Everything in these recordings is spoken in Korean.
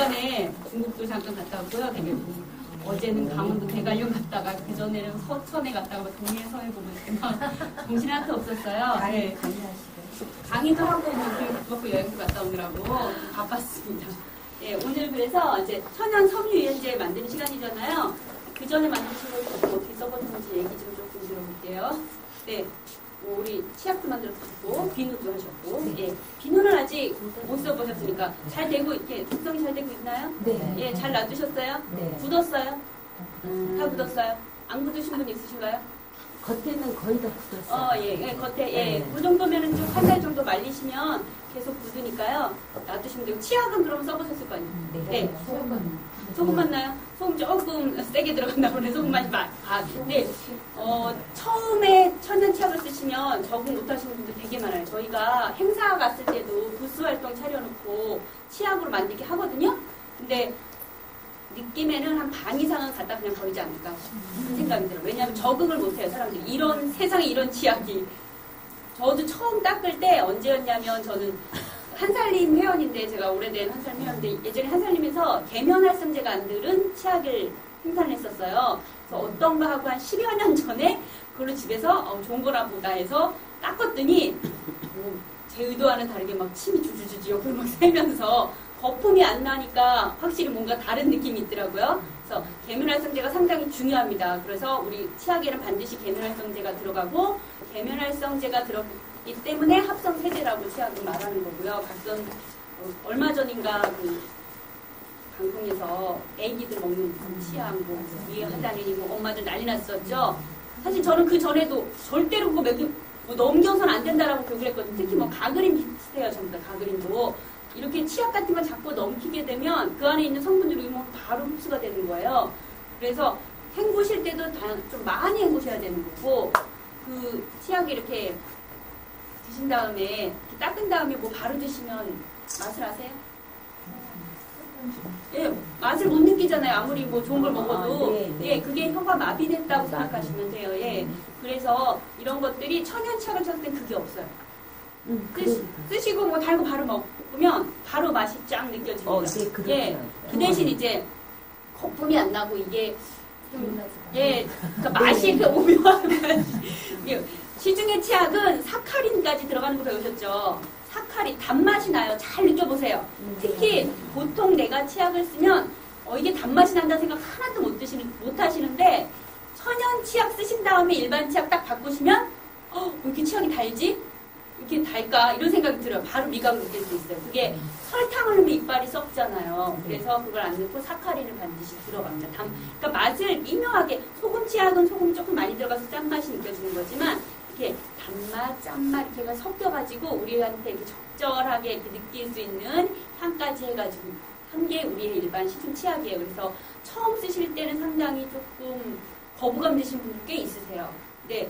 중간에 중국도 잠깐 갔다 왔고요. 되게 어제는 강원도 대관령 갔다가 그전에는 서천에 갔다가 동해서해 보고 이렇게 막 정신이 하나도 없었어요. 네. 강의도 하고 먹고 여행도 갔다 오느라고 바빴습니다. 예, 오늘 그래서 이제 천연 섬유유연제 만드는 시간이잖아요. 그 전에 만드신 걸 어떻게 써보셨는지 얘기 좀 조금 들어볼게요. 네, 우리 치약도 만들었고 비누도 하셨고, 예, 비누는 아직 못 써보셨으니까 잘 되고 이렇게 숙성이 잘 되고 있나요? 네. 예, 잘 놔두셨어요? 네. 굳었어요? 다 굳었어요? 안 굳으신 분 있으신가요? 겉에는 거의 다 굳었어요. 예, 예, 겉에, 예, 네. 그 정도면은 좀 한 달 정도 말리시면 계속 굳으니까요. 놔두시면 되고, 치약은 그럼 써보셨을 거 아니에요? 네. 소금 맞나요? 소금 조금 세게 들어간다고 그래 소금 많이 근데 처음에 천연 치약을 쓰시면 적응 못하시는 분들 되게 많아요. 저희가 행사 갔을 때도 부스 활동 차려놓고 치약으로 만들게 하거든요. 근데 느낌에는 한 반 이상은 갖다 그냥 버리지 않을까 그런 생각이 들어요. 왜냐하면 적응을 못해요, 사람들이. 이런 세상에 이런 치약이. 저도 처음 닦을 때 언제였냐면 저는 한살림 회원인데, 제가 오래된 한살림 회원인데, 예전에 한살림에서 계면활성제가 안 들은 치약을 생산을 했었어요. 그래서 어떤 거 하고 한 10여 년 전에 그걸로 집에서 좋은 거라 보다 해서 닦았더니 제 의도와는 다르게 막 침이 주주주주 옆으로 막 새면서 거품이 안 나니까 확실히 뭔가 다른 느낌이 있더라고요. 그래서 계면활성제가 상당히 중요합니다. 그래서 우리 치약에는 반드시 계면활성제가 들어가고, 계면활성제가 들어가기 때문에 합성세제라고 치약을 말하는 거고요. 가끔 얼마 전인가 그 방송에서 애기들 먹는 치약 뭐 위에 하다니 뭐 엄마들 난리 났었죠. 사실 저는 그 전에도 절대로 그거 뭐 넘겨서는 안 된다라고 교육을 했거든요. 특히 뭐 가그린 비슷해요. 전부 다 가그린도. 이렇게 치약 같은 거 자꾸 넘기게 되면 그 안에 있는 성분들이 바로 흡수가 되는 거예요. 그래서 헹구실 때도 좀 많이 헹구셔야 되는 거고, 그 치약 이렇게 드신 다음에 이렇게 닦은 다음에 뭐 바로 드시면 맛을 아세요? 예, 맛을 못 느끼잖아요. 아무리 뭐 좋은 걸 먹어도. 예, 그게 혀가 마비됐다고 생각하시면 돼요. 예. 그래서 이런 것들이 천연 치약을 쳤을 땐 그게 없어요. 쓰시고 뭐 달고 바로 먹으면 바로 맛이 쫙 느껴집니다. 예, 그 대신 이제 거품이 안 나고 이게 좀, 예, 그러니까 맛이 그 오묘한 맛이. 시중의 치약은 사카린까지 들어가는 거 배우셨죠? 사카린, 단맛이 나요. 잘 느껴보세요. 특히 보통 내가 치약을 쓰면 이게 단맛이 난다는 생각 하나도 못 하시는데, 천연 치약 쓰신 다음에 일반 치약 딱 바꾸시면 왜 이렇게 치약이 달지? 이렇게 달까? 이런 생각이 들어요. 바로 미각을 느낄 수 있어요. 그게 설탕을 넣으면 이빨이 썩잖아요. 그래서 그걸 안 넣고 사카린을 반드시 들어갑니다. 그러니까 맛을 미묘하게, 소금 치약은 소금이 조금 많이 들어가서 짠맛이 느껴지는 거지만, 이렇게 단맛, 짠맛 이렇게가 섞여가지고 우리한테 이렇게 적절하게 이렇게 느낄 수 있는 향까지 해가지고 한 게 우리의 일반 시중 치약이에요. 그래서 처음 쓰실 때는 상당히 조금 거부감 드신 분들 꽤 있으세요. 근데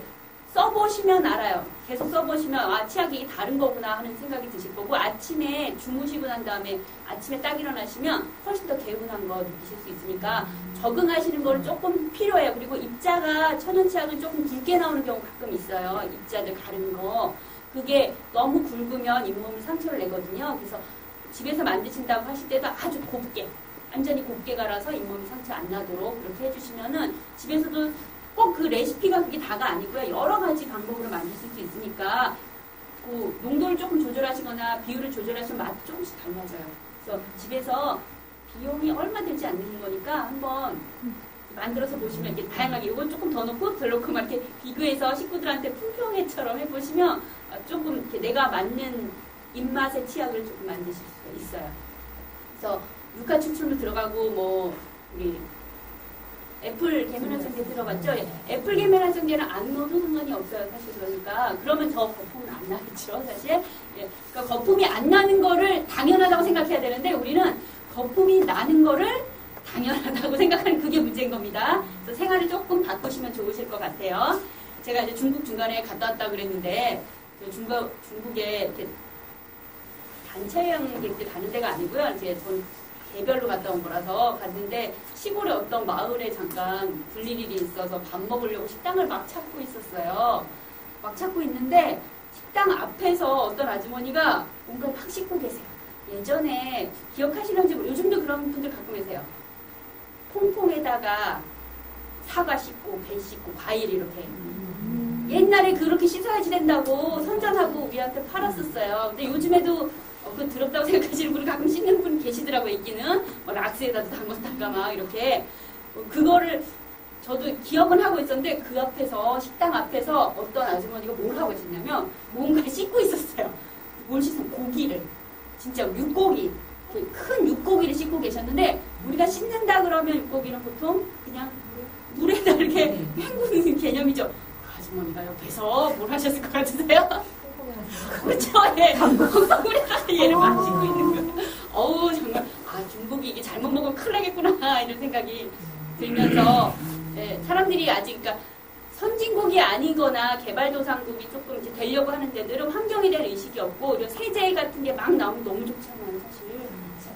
써보시면 알아요. 계속 써보시면 치약이 다른 거구나 하는 생각이 드실 거고, 아침에 주무시고 난 다음에 아침에 딱 일어나시면 훨씬 더 개운한 거 느끼실 수 있으니까 적응하시는 걸 조금 필요해요. 그리고 입자가 천연 치약은 조금 굵게 나오는 경우 가끔 있어요. 입자들 가르는 거. 그게 너무 굵으면 잇몸이 상처를 내거든요. 그래서 집에서 만드신다고 하실 때도 아주 곱게, 완전히 곱게 갈아서 잇몸이 상처 안 나도록 그렇게 해주시면은 집에서도 꼭 그 레시피가 그게 다가 아니고요. 여러 가지 방법으로 만드실 수 있으니까 그 농도를 조금 조절하시거나 비율을 조절하시면 맛이 조금씩 달라져요. 그래서 집에서 비용이 얼마 들지 않는 거니까 한번 만들어서 보시면 이렇게 다양하게 이건 조금 더 넣고 덜 넣고 막 이렇게 비교해서 식구들한테 품평회처럼 해보시면 조금 이렇게 내가 맞는 입맛의 치약을 조금 만드실 수가 있어요. 그래서 유카 추출도 들어가고 뭐 우리 애플 계면활성제 들어갔죠? 애플 계면활성제는 안 넣어도 상관이 없어요, 사실. 그러니까 그러면 저 거품은 안 나겠죠, 사실. 예, 그러니까 거품이 안 나는 거를 당연하다고 생각해야 되는데, 우리는 거품이 나는 거를 당연하다고 생각하는 그게 문제인 겁니다. 그래서 생활을 조금 바꾸시면 좋으실 것 같아요. 제가 이제 중국 중간에 갔다 왔다 그랬는데, 중국에 이렇게 단체 여행객들 가는 데가 아니고요. 이제 전 개별로 갔다 온 거라서 갔는데, 시골의 어떤 마을에 잠깐 들릴 일이 있어서 밥 먹으려고 식당을 막 찾고 있었어요. 막 찾고 있는데 식당 앞에서 어떤 아주머니가 뭔가 막 씻고 계세요. 예전에 기억하시는지 요즘도 그런 분들 가끔 계세요. 퐁퐁에다가 사과 씻고 배 씻고 과일 이렇게. 옛날에 그렇게 씻어야지 된다고 선전하고 우리한테 팔았었어요. 근데 요즘에도 그건 더럽다고 생각하시는 분이 가끔 씻는 분 계시더라고요. 있기는 뭐 락스에다도 담궜다가 막 이렇게 그거를 저도 기억은 하고 있었는데 그 앞에서 식당 앞에서 어떤 아주머니가 뭘 하고 있었냐면 뭔가를 씻고 있었어요. 뭘 씻는 고기를 진짜 육고기 큰 육고기를 씻고 계셨는데 우리가 씻는다 그러면 육고기는 보통 그냥 물에다 이렇게 헹구는 개념이죠. 그 아주머니가 옆에서 뭘 하셨을 것 같으세요? 그렇죠. 예. 물에다가 얘를 막 씻고 있는 거예요. 어우 정말 중고기 이게 잘못 먹으면 큰일 나겠구나 이런 생각이 들면서 예, 사람들이 아직 그러니까 선진국이 아니거나 개발도상국이 조금 이제 되려고 하는 데들은 환경에 대한 의식이 없고 그리고 세제 같은 게 막 나오면 너무 좋잖아요. 사실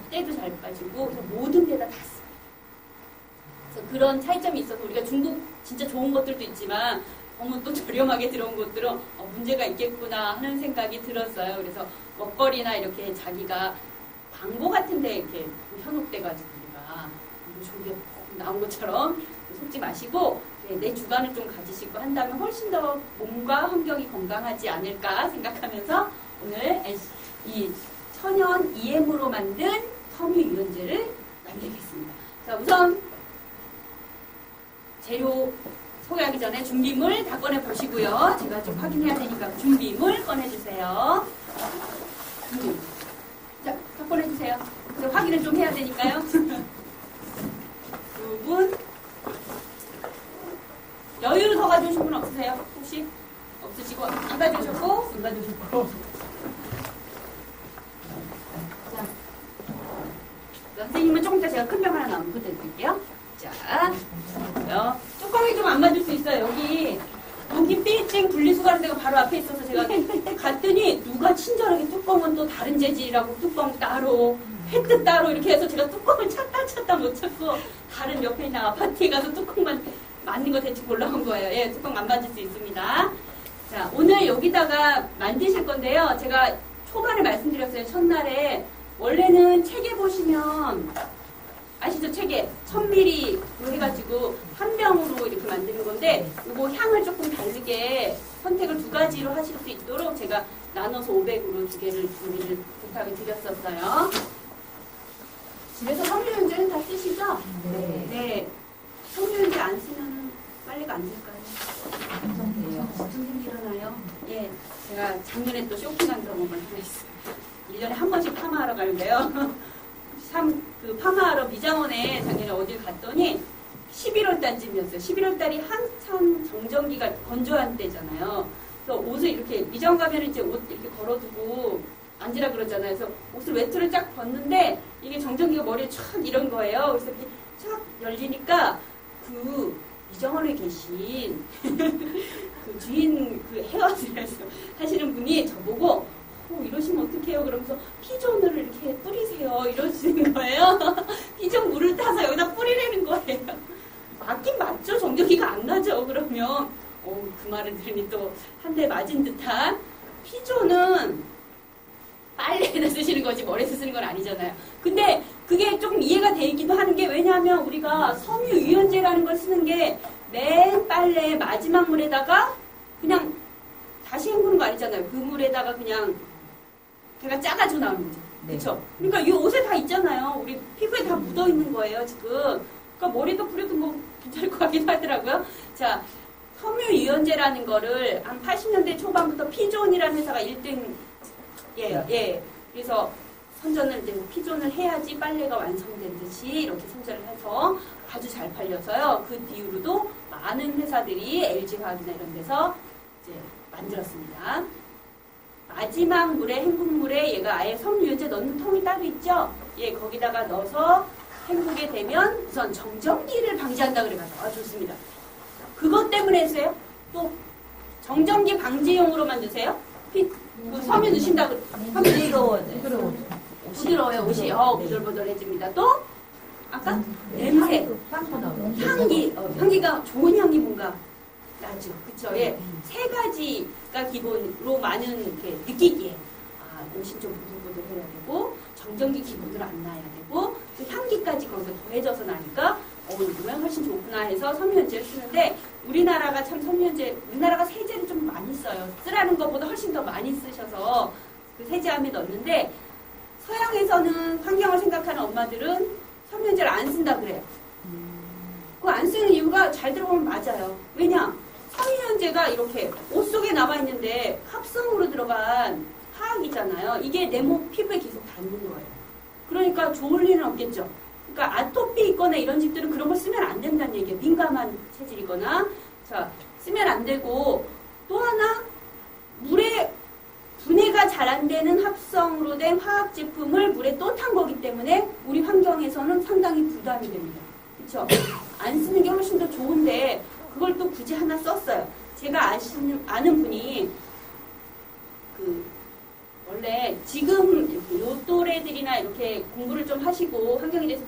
때도 잘 빠지고 그래서 모든 데다 다 씁니다. 그래서 그런 차이점이 있어서 우리가 중국 진짜 좋은 것들도 있지만 너무 또 저렴하게 들어온 것들은 문제가 있겠구나 하는 생각이 들었어요. 그래서 먹거리나 이렇게 자기가 광고 같은 데 이렇게 현혹돼가지고 우리가 좋은 게 나온 것처럼 속지 마시고 내 주관을 좀 가지시고 한다면 훨씬 더 몸과 환경이 건강하지 않을까 생각하면서 오늘 이 천연 EM으로 만든 섬유유연제를 만들겠습니다. 자, 우선 재료 소개하기 전에 준비물 다 꺼내 보시고요. 제가 좀 확인해야 되니까 준비물 꺼내주세요. 자, 다 꺼내주세요. 확인을 좀 해야 되니까요. 두 분. 여유를 더 가져오신 분 없으세요? 혹시? 없으시고, 안 가져오셨고, 안 가져오셨고. 자, 선생님은 조금 이따 제가 큰 병 하나 나오면 그때 드릴게요. 자, 뚜껑이 좀 안 맞을 수 있어요. 여기 삐찡 분리수거하는 데가 바로 앞에 있어서 제가 갔더니 누가 친절하게 뚜껑은 또 다른 재질이라고 뚜껑 따로, 헤드 따로 이렇게 해서 제가 뚜껑을 찾다 못 찾고 다른 옆에 있는 아파트에 가서 뚜껑만 맞는 거 대충 골라온 거예요. 예, 뚜껑 안 맞을 수 있습니다. 자, 오늘 여기다가 만드실 건데요. 제가 초반에 말씀드렸어요. 첫날에. 원래는 책에 보시면, 아시죠? 책에 1000ml 해가지고 한 병으로 이렇게 만드는 건데, 이거 향을 조금 다르게 선택을 2가지로 하실 수 있도록 제가 나눠서 500으로 2개를 준비를 부탁을 드렸었어요. 집에서 섬유유연제는 다 쓰시죠? 네. 네. 섬유유연제 안 쓰면 빨래가 안 될까요? 돼요. 무슨 일어나요? 예. 제가 작년에 또 쇼핑한 경험을 하나 있어요. 1년에 한 번씩 파마하러 가는데요. 참, 그 파마하러 미장원에 작년에 어딜 갔더니 11월 달쯤이었어요. 11월 달이 한참 정전기가 건조한 때잖아요. 그래서 옷을 이렇게 미장원 가면 이제 옷 이렇게 걸어두고 앉으라 그러잖아요. 그래서 옷을 외투를 쫙 벗는데 이게 정전기가 머리에 촥 이런 거예요. 그래서 이렇게 쫙 열리니까 그 미장원에 계신 그 주인 그 헤어드레서 하시는 분이 저보고 이러시면 어떡해요? 그러면서 피존을 이렇게 뿌리세요. 이러시는 거예요. 피존 물을 타서 여기다 뿌리라는 거예요. 맞긴 맞죠. 정전기가 안 나죠. 그러면 그 말을 들으니 또 한 대 맞은 듯한 피존은 빨래에다 쓰시는 거지 머리에서 쓰는 건 아니잖아요. 근데 그게 조금 이해가 되기도 하는 게 왜냐하면 우리가 섬유유연제라는 걸 쓰는 게 맨 빨래 마지막 물에다가 그냥 다시 헹구는 거 아니잖아요. 그 물에다가 그냥 걔가 짜가지고 나오는 거죠. 네. 그렇죠? 그러니까 이 옷에 다 있잖아요. 우리 피부에 다 묻어 있는 거예요, 지금. 그러니까 머리도 뿌려도 뭐 괜찮을 것 같기도 하더라고요. 자, 섬유유연제라는 거를 한 80년대 초반부터 피존이라는 회사가 1등이에요. 예. 그래서 선전을 이제 피존을 해야지 빨래가 완성된 듯이 이렇게 선전을 해서 아주 잘 팔려서요. 그 뒤로도 많은 회사들이 LG화학이나 이런 데서 이제 만들었습니다. 마지막 물에 헹군 물에 얘가 아예 섬유유연제 넣는 통이 따로 있죠. 예, 거기다가 넣어서 헹구게 되면 우선 정전기를 방지한다 그래가지고 좋습니다. 그것 때문에 했어요. 또 정전기 방지용으로 만드세요. 그 섬유 넣으신다고 부드러워요. 부드러워요 옷이. 부들부들해집니다. 또 아까 냄새, 향기가 좋은 향이 뭔가 나죠. 그쵸? 예. 3가지가 기본으로 많은 이렇게 느끼기에 옷이 좀 부들부들해야 되고 정전기 기본으로 안 놔야 되고 그 향기까지 거기서 더해져서 나니까 이거면 훨씬 좋구나 해서 섬유유연제를 쓰는데 우리나라가 참 우리나라가 세제를 좀 많이 써요. 쓰라는 것보다 훨씬 더 많이 쓰셔서 그 세제함에 넣는데 서양에서는 환경을 생각하는 엄마들은 섬유유연제를 안 쓴다 그래요. 그 안 쓰는 이유가 잘 들어보면 맞아요. 왜냐? 섬유유연제가 이렇게 옷 속에 나와 있는데 합성으로 들어간 화학이잖아요. 이게 내 몸 피부에 계속 닿는 거예요. 그러니까 좋을 리는 없겠죠. 그러니까 아토피 있거나 이런 집들은 그런 걸 쓰면 안 된다는 얘기예요. 민감한 체질이거나 자 쓰면 안 되고 또 하나 물에 분해가 잘 안 되는 합성으로 된 화학 제품을 물에 또 탄 거기 때문에 우리 환경에서는 상당히 부담이 됩니다. 그렇죠? 안 쓰는 게 훨씬 더 좋은데 그걸 또 굳이 하나 썼어요. 제가 아는 분이 원래 지금 요 또래들이나 이렇게 공부를 좀 하시고 환경에 대해서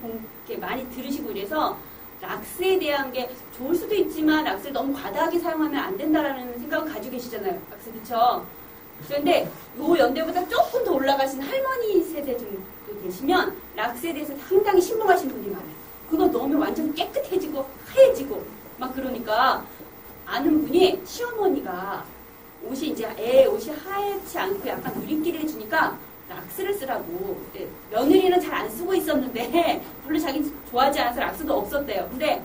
이렇게 많이 들으시고 이래서 락스에 대한 게 좋을 수도 있지만 락스를 너무 과다하게 사용하면 안 된다라는 생각을 가지고 계시잖아요. 락스 그쵸? 그런데 요 연대보다 조금 더 올라가신 할머니 세대 정도 되시면 락스에 대해서 상당히 신봉하신 분이 많아요. 그거 넣으면 완전 깨끗해지고 하얘지고 막 그러니까 아는 분이 시어머니가 옷이 이제 애 옷이 하얗지 않고 약간 누림기를 해주니까 락스를 쓰라고. 며느리는 잘 안 쓰고 있었는데 별로 자기 좋아하지 않아서 락스도 없었대요. 근데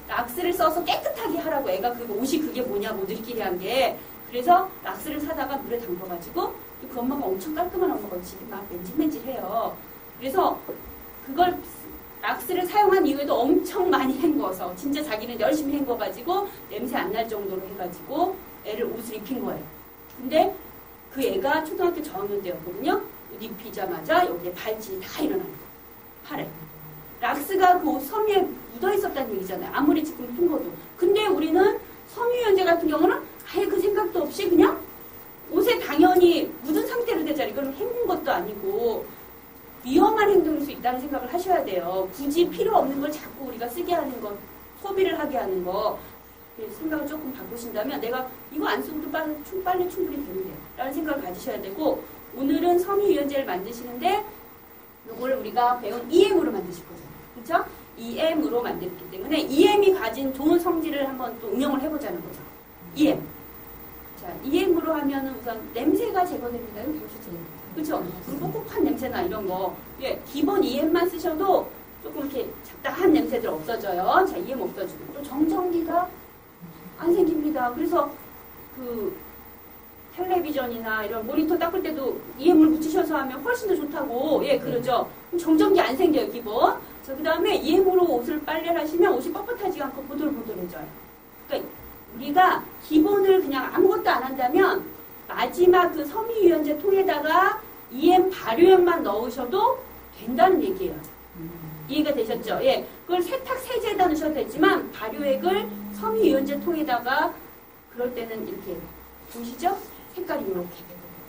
락스를 써서 깨끗하게 하라고 애가 옷이 그게 뭐냐고 누리끼리 한 게. 그래서 락스를 사다가 물에 담궈가지고 그 엄마가 엄청 깔끔한 엄마가 집이 막 맨질맨질해요. 그래서 그걸 락스를 사용한 이후에도 엄청 많이 헹궈서 진짜 자기는 열심히 헹궈가지고 냄새 안 날 정도로 해가지고 애를 옷을 입힌 거예요. 근데 그 애가 초등학교 저학년 때였거든요. 옷 입히자마자 여기에 발진이 다 일어나는 거예요. 팔에. 락스가 그 옷 섬유에 묻어 있었다는 얘기잖아요. 아무리 지금 헹궈도. 근데 우리는 섬유유연제 같은 경우는 아예 그 생각도 없이 그냥 옷에 당연히 묻은 상태로 되잖아요. 이걸 헹군 것도 아니고 위험한 행동일 수 있다는 생각을 하셔야 돼요. 굳이 필요 없는 걸 자꾸 우리가 쓰게 하는 것, 소비를 하게 하는 거 생각을 조금 바꾸신다면 내가 이거 안 쓰고도 빨래 충분히 되는데 라는 생각을 가지셔야 되고 오늘은 섬유유연제를 만드시는데 이걸 우리가 배운 EM으로 만드실 거잖아요. 그렇죠? EM으로 만들기 때문에 EM이 가진 좋은 성질을 한번 또 응용을 해보자는 거죠. EM. 자, EM으로 하면은 우선 냄새가 제거됩니다. 그렇죠? 그리고 꿉꿉한 냄새나 이런 거. 예, 기본 EM만 쓰셔도 조금 이렇게 잡다한 냄새들 없어져요. 자, EM 없어지고 또 정전기가 안 생깁니다. 그래서 텔레비전이나 이런 모니터 닦을 때도 EM을 묻히셔서 하면 훨씬 더 좋다고. 예, 그러죠. 정전기 안 생겨요, 기본. 자, 그 다음에 EM으로 옷을 빨래를 하시면 옷이 뻣뻣하지 않고 보들보들해져요. 그러니까 우리가 기본을 그냥 아무것도 안 한다면 마지막 그 섬유유연제 통에다가 EM 발효액만 넣으셔도 된다는 얘기예요. 이해가 되셨죠? 예, 그걸 세탁 세제에다 넣으셔도 되지만 발효액을 섬유유연제 통에다가 그럴 때는 이렇게 보시죠? 색깔이 이렇게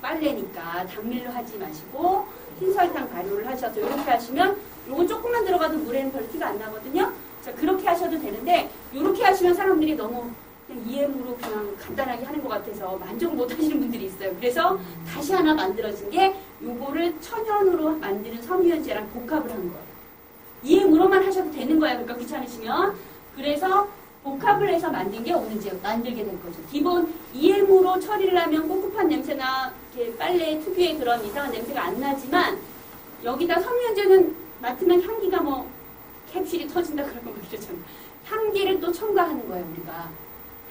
빨래니까 당밀로 하지 마시고 흰설탕 발효를 하셔서 이렇게 하시면 요건 조금만 들어가도 물에는 별 티가 안 나거든요. 자, 그렇게 하셔도 되는데 이렇게 하시면 사람들이 너무 그냥 EM으로 그냥 간단하게 하는 것 같아서 만족 못 하시는 분들이 있어요. 그래서 다시 하나 만들어진 게 요거를 천연으로 만드는 섬유유연제랑 복합을 한 거예요. EM으로만 하셔도 되는 거예요. 그러니까 귀찮으시면. 그래서 복합을 해서 만든 게 오늘 이제 만들게 된 거죠. 기본 EM으로 처리를 하면 꿉꿉한 냄새나 이렇게 빨래 특유의 그런 이상한 냄새가 안 나지만 여기다 섬유유연제는 맡으면 향기가 뭐 캡슐이 터진다 그런 거 그러잖아요. 향기를 또 첨가하는 거예요, 우리가.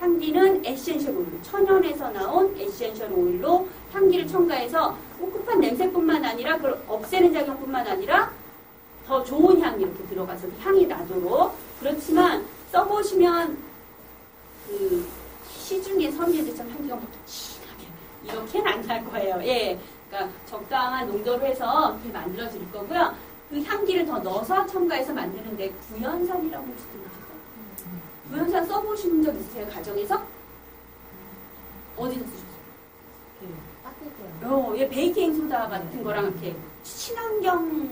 향기는 에센셜 오일, 천연에서 나온 에센셜 오일로 향기를 첨가해서 꿉꿉한 냄새뿐만 아니라 그걸 없애는 작용뿐만 아니라 더 좋은 향이 이렇게 들어가서 향이 나도록. 그렇지만 써보시면 그 시중에 섬유유연제처럼 향기가 막 진하게 이렇게는 안 날 거예요. 예, 그러니까 적당한 농도로 해서 이렇게 만들어질 거고요. 그 향기를 더 넣어서 첨가해서 만드는데 구연산이라고 혹시 들으셨어요? 구연산 써보신 적 있으세요? 가정에서? 어디서 쓰셨어요? 예, 베이킹 소다 같은 거랑 이렇게 친환경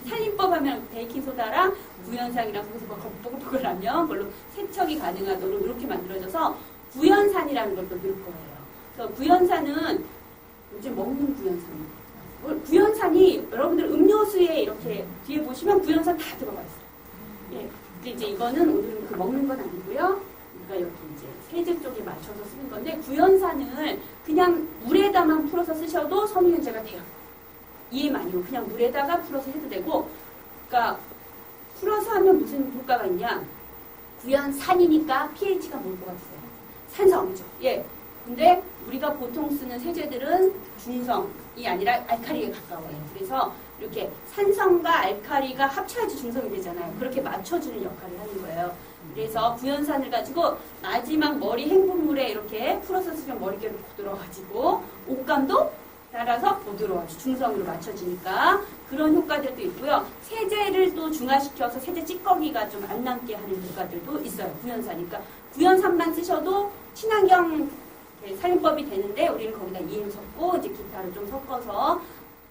살림법 하면 베이킹 소다랑 구연산이랑 거기서 뽀글뽀글 나면 그걸로 세척이 가능하도록 이렇게 만들어져서 구연산이라는 걸 또 넣을 거예요. 그래서 구연산은 요즘 먹는 구연산이고 구연산이 여러분들 음료수에 이렇게 뒤에 보시면 구연산 다 들어가 있어요. 예. 근데 이제 이거는 오늘은 그 먹는 건 아니고요. 우리가 여기 이제 세제 쪽에 맞춰서 쓰는 건데 구연산을 그냥 물에다만 풀어서 쓰셔도 섬유유연제가 돼요. 이해만이요. 그냥 물에다가 풀어서 해도 되고, 그러니까 풀어서 하면 무슨 효과가 있냐? 구연산이니까 pH가 뭘 것 같으세요? 산성이죠. 예. 근데 우리가 보통 쓰는 세제들은 중성이 아니라 알칼리에 가까워요. 그래서 이렇게 산성과 알칼리가 합쳐야지 중성이 되잖아요. 그렇게 맞춰주는 역할을 하는 거예요. 그래서 구연산을 가지고 마지막 머리 행분물에 이렇게 풀어서 쓰면 머릿결이 부드러워지고 옷감도 따라서 부드러워지고 중성으로 맞춰지니까 그런 효과들도 있고요. 세제를 또 중화시켜서 세제 찌꺼기가 좀 안 남게 하는 효과들도 있어요. 구연산이니까 구연산만 쓰셔도 친환경 살림법이 되는데 우리는 거기다 EM 섞고 이제 기타를 좀 섞어서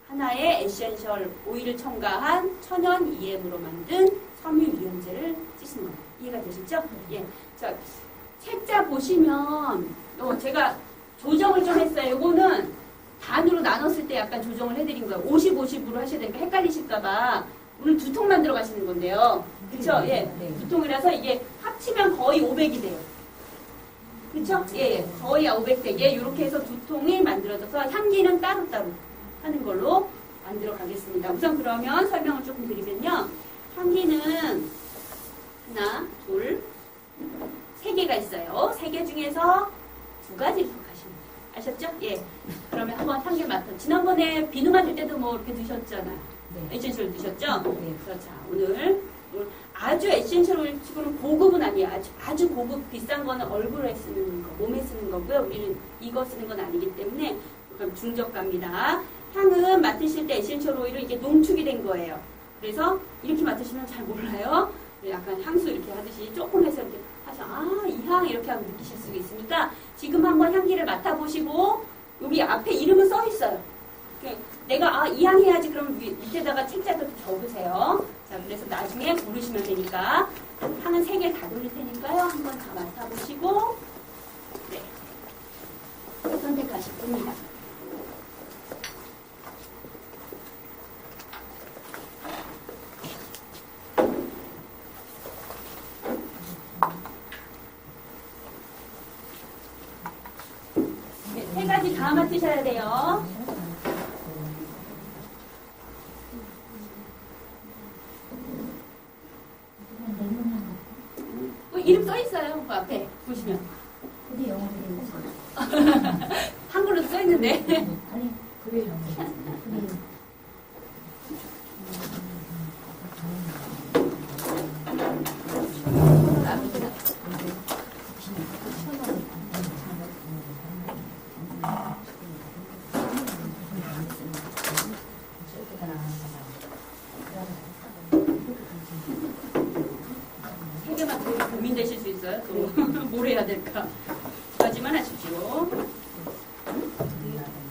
하나의 에센셜 오일을 첨가한 천연 EM으로 만든 섬유유연제를 쓰시는 거예요. 이해가 되시죠? 예. 자, 책자 보시면 제가 조정을 좀 했어요. 이거는 단으로 나눴을 때 약간 조정을 해드린 거예요. 50, 50으로 하셔야 되니까 헷갈리실까봐 오늘 두 통만 들어가시는 건데요. 그쵸? 예. 두 통이라서 이게 합치면 거의 500이 돼요. 그쵸? 예, 예. 거의 500대게 이렇게 해서 두 통이 만들어져서 향기는 따로따로 하는 걸로 만들어 가겠습니다. 우선 그러면 설명을 조금 드리면요. 향기는 하나, 둘, 세 개가 있어요. 세 개 중에서 두 가지를 선택하시면 돼요. 아셨죠? 예. 그러면 한번 향기 맡아. 지난번에 비누 맡을 때도 뭐 이렇게 드셨잖아요. 네. 에센셜 드셨죠? 네. 그래서 자, 오늘 아주 에센셜 오일 치고는 고급은 아니에요. 아주 고급 비싼 거는 얼굴에 쓰는 거, 몸에 쓰는 거고요. 우리는 이거 쓰는 건 아니기 때문에 그럼 중저가입니다. 향은 맡으실 때 에센셜 오일은 이게 농축이 된 거예요. 그래서 이렇게 맡으시면 잘 몰라요. 약간 향수 이렇게 하듯이 조금 해서 이렇게 하셔. 이 향 이렇게 하면 느끼실 수가 있으니까 지금 한번 향기를 맡아보시고 여기 앞에 이름은 써 있어요. 내가 이 향 해야지 그럼 밑에다가 책자도 적으세요. 자, 그래서 나중에 고르시면 되니까 향은 3개 다 돌릴 테니까요. 한번 다 맡아보시고 네, 선택하실 겁니다. 네, 3가지 다 맡으셔야 돼요. 이름 써 있어요. 그 앞에 보시면. 그게 영어로 되어 있어요. 한글로 써 있는데. 아니, 그게 영어로 그게 세 개만 더 고민되실 수 있어요. 또 뭘 해야 될까. 까지만 하십시오.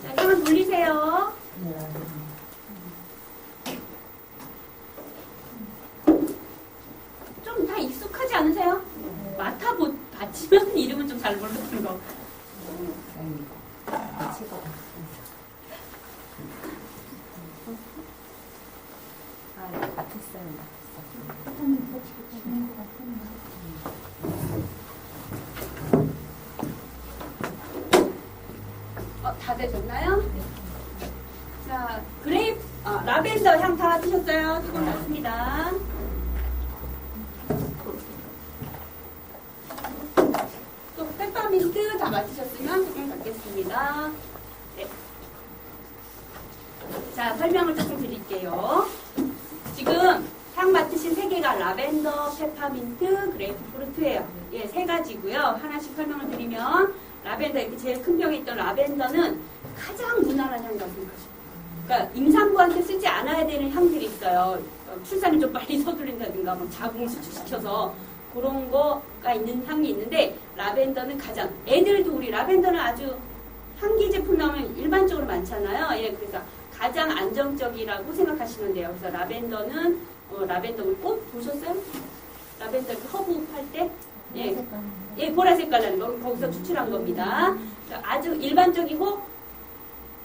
자, 향을 돌리세요. 좀 다 익숙하지 않으세요? 맡지만 이름은 좀 잘 모르는 거. 다 되셨나요? 자, 라벤더 향 다 드셨어요? 조금 났습니다. 또 페퍼민트 다 맡으셨으면 조금 갖겠습니다. 네. 자, 설명을 조금 드릴게요. 지금 향 맡으신 3개가 라벤더, 페퍼민트, 그레이프프루트예요. 예, 3가지고요. 하나씩 설명을 드리면 라벤더, 이렇게 제일 큰 병에 있던 라벤더는 가장 무난한 향이라고 생각하시면 그러니까 임산부한테 쓰지 않아야 되는 향들이 있어요. 출산이 좀 빨리 서두른다든가 뭐 자궁 수축시켜서 그런 거가 있는 향이 있는데 라벤더는 가장 애들도 우리 라벤더는 아주 향기 제품 나오면 일반적으로 많잖아요. 예, 그래서 가장 안정적이라고 생각하시면 돼요. 그래서 라벤더는 라벤더 우리 꽃 보셨어요? 라벤더 허브 팔 때? 예, 보라색 깔라는 거 거기서 추출한 겁니다. 아주 일반적이고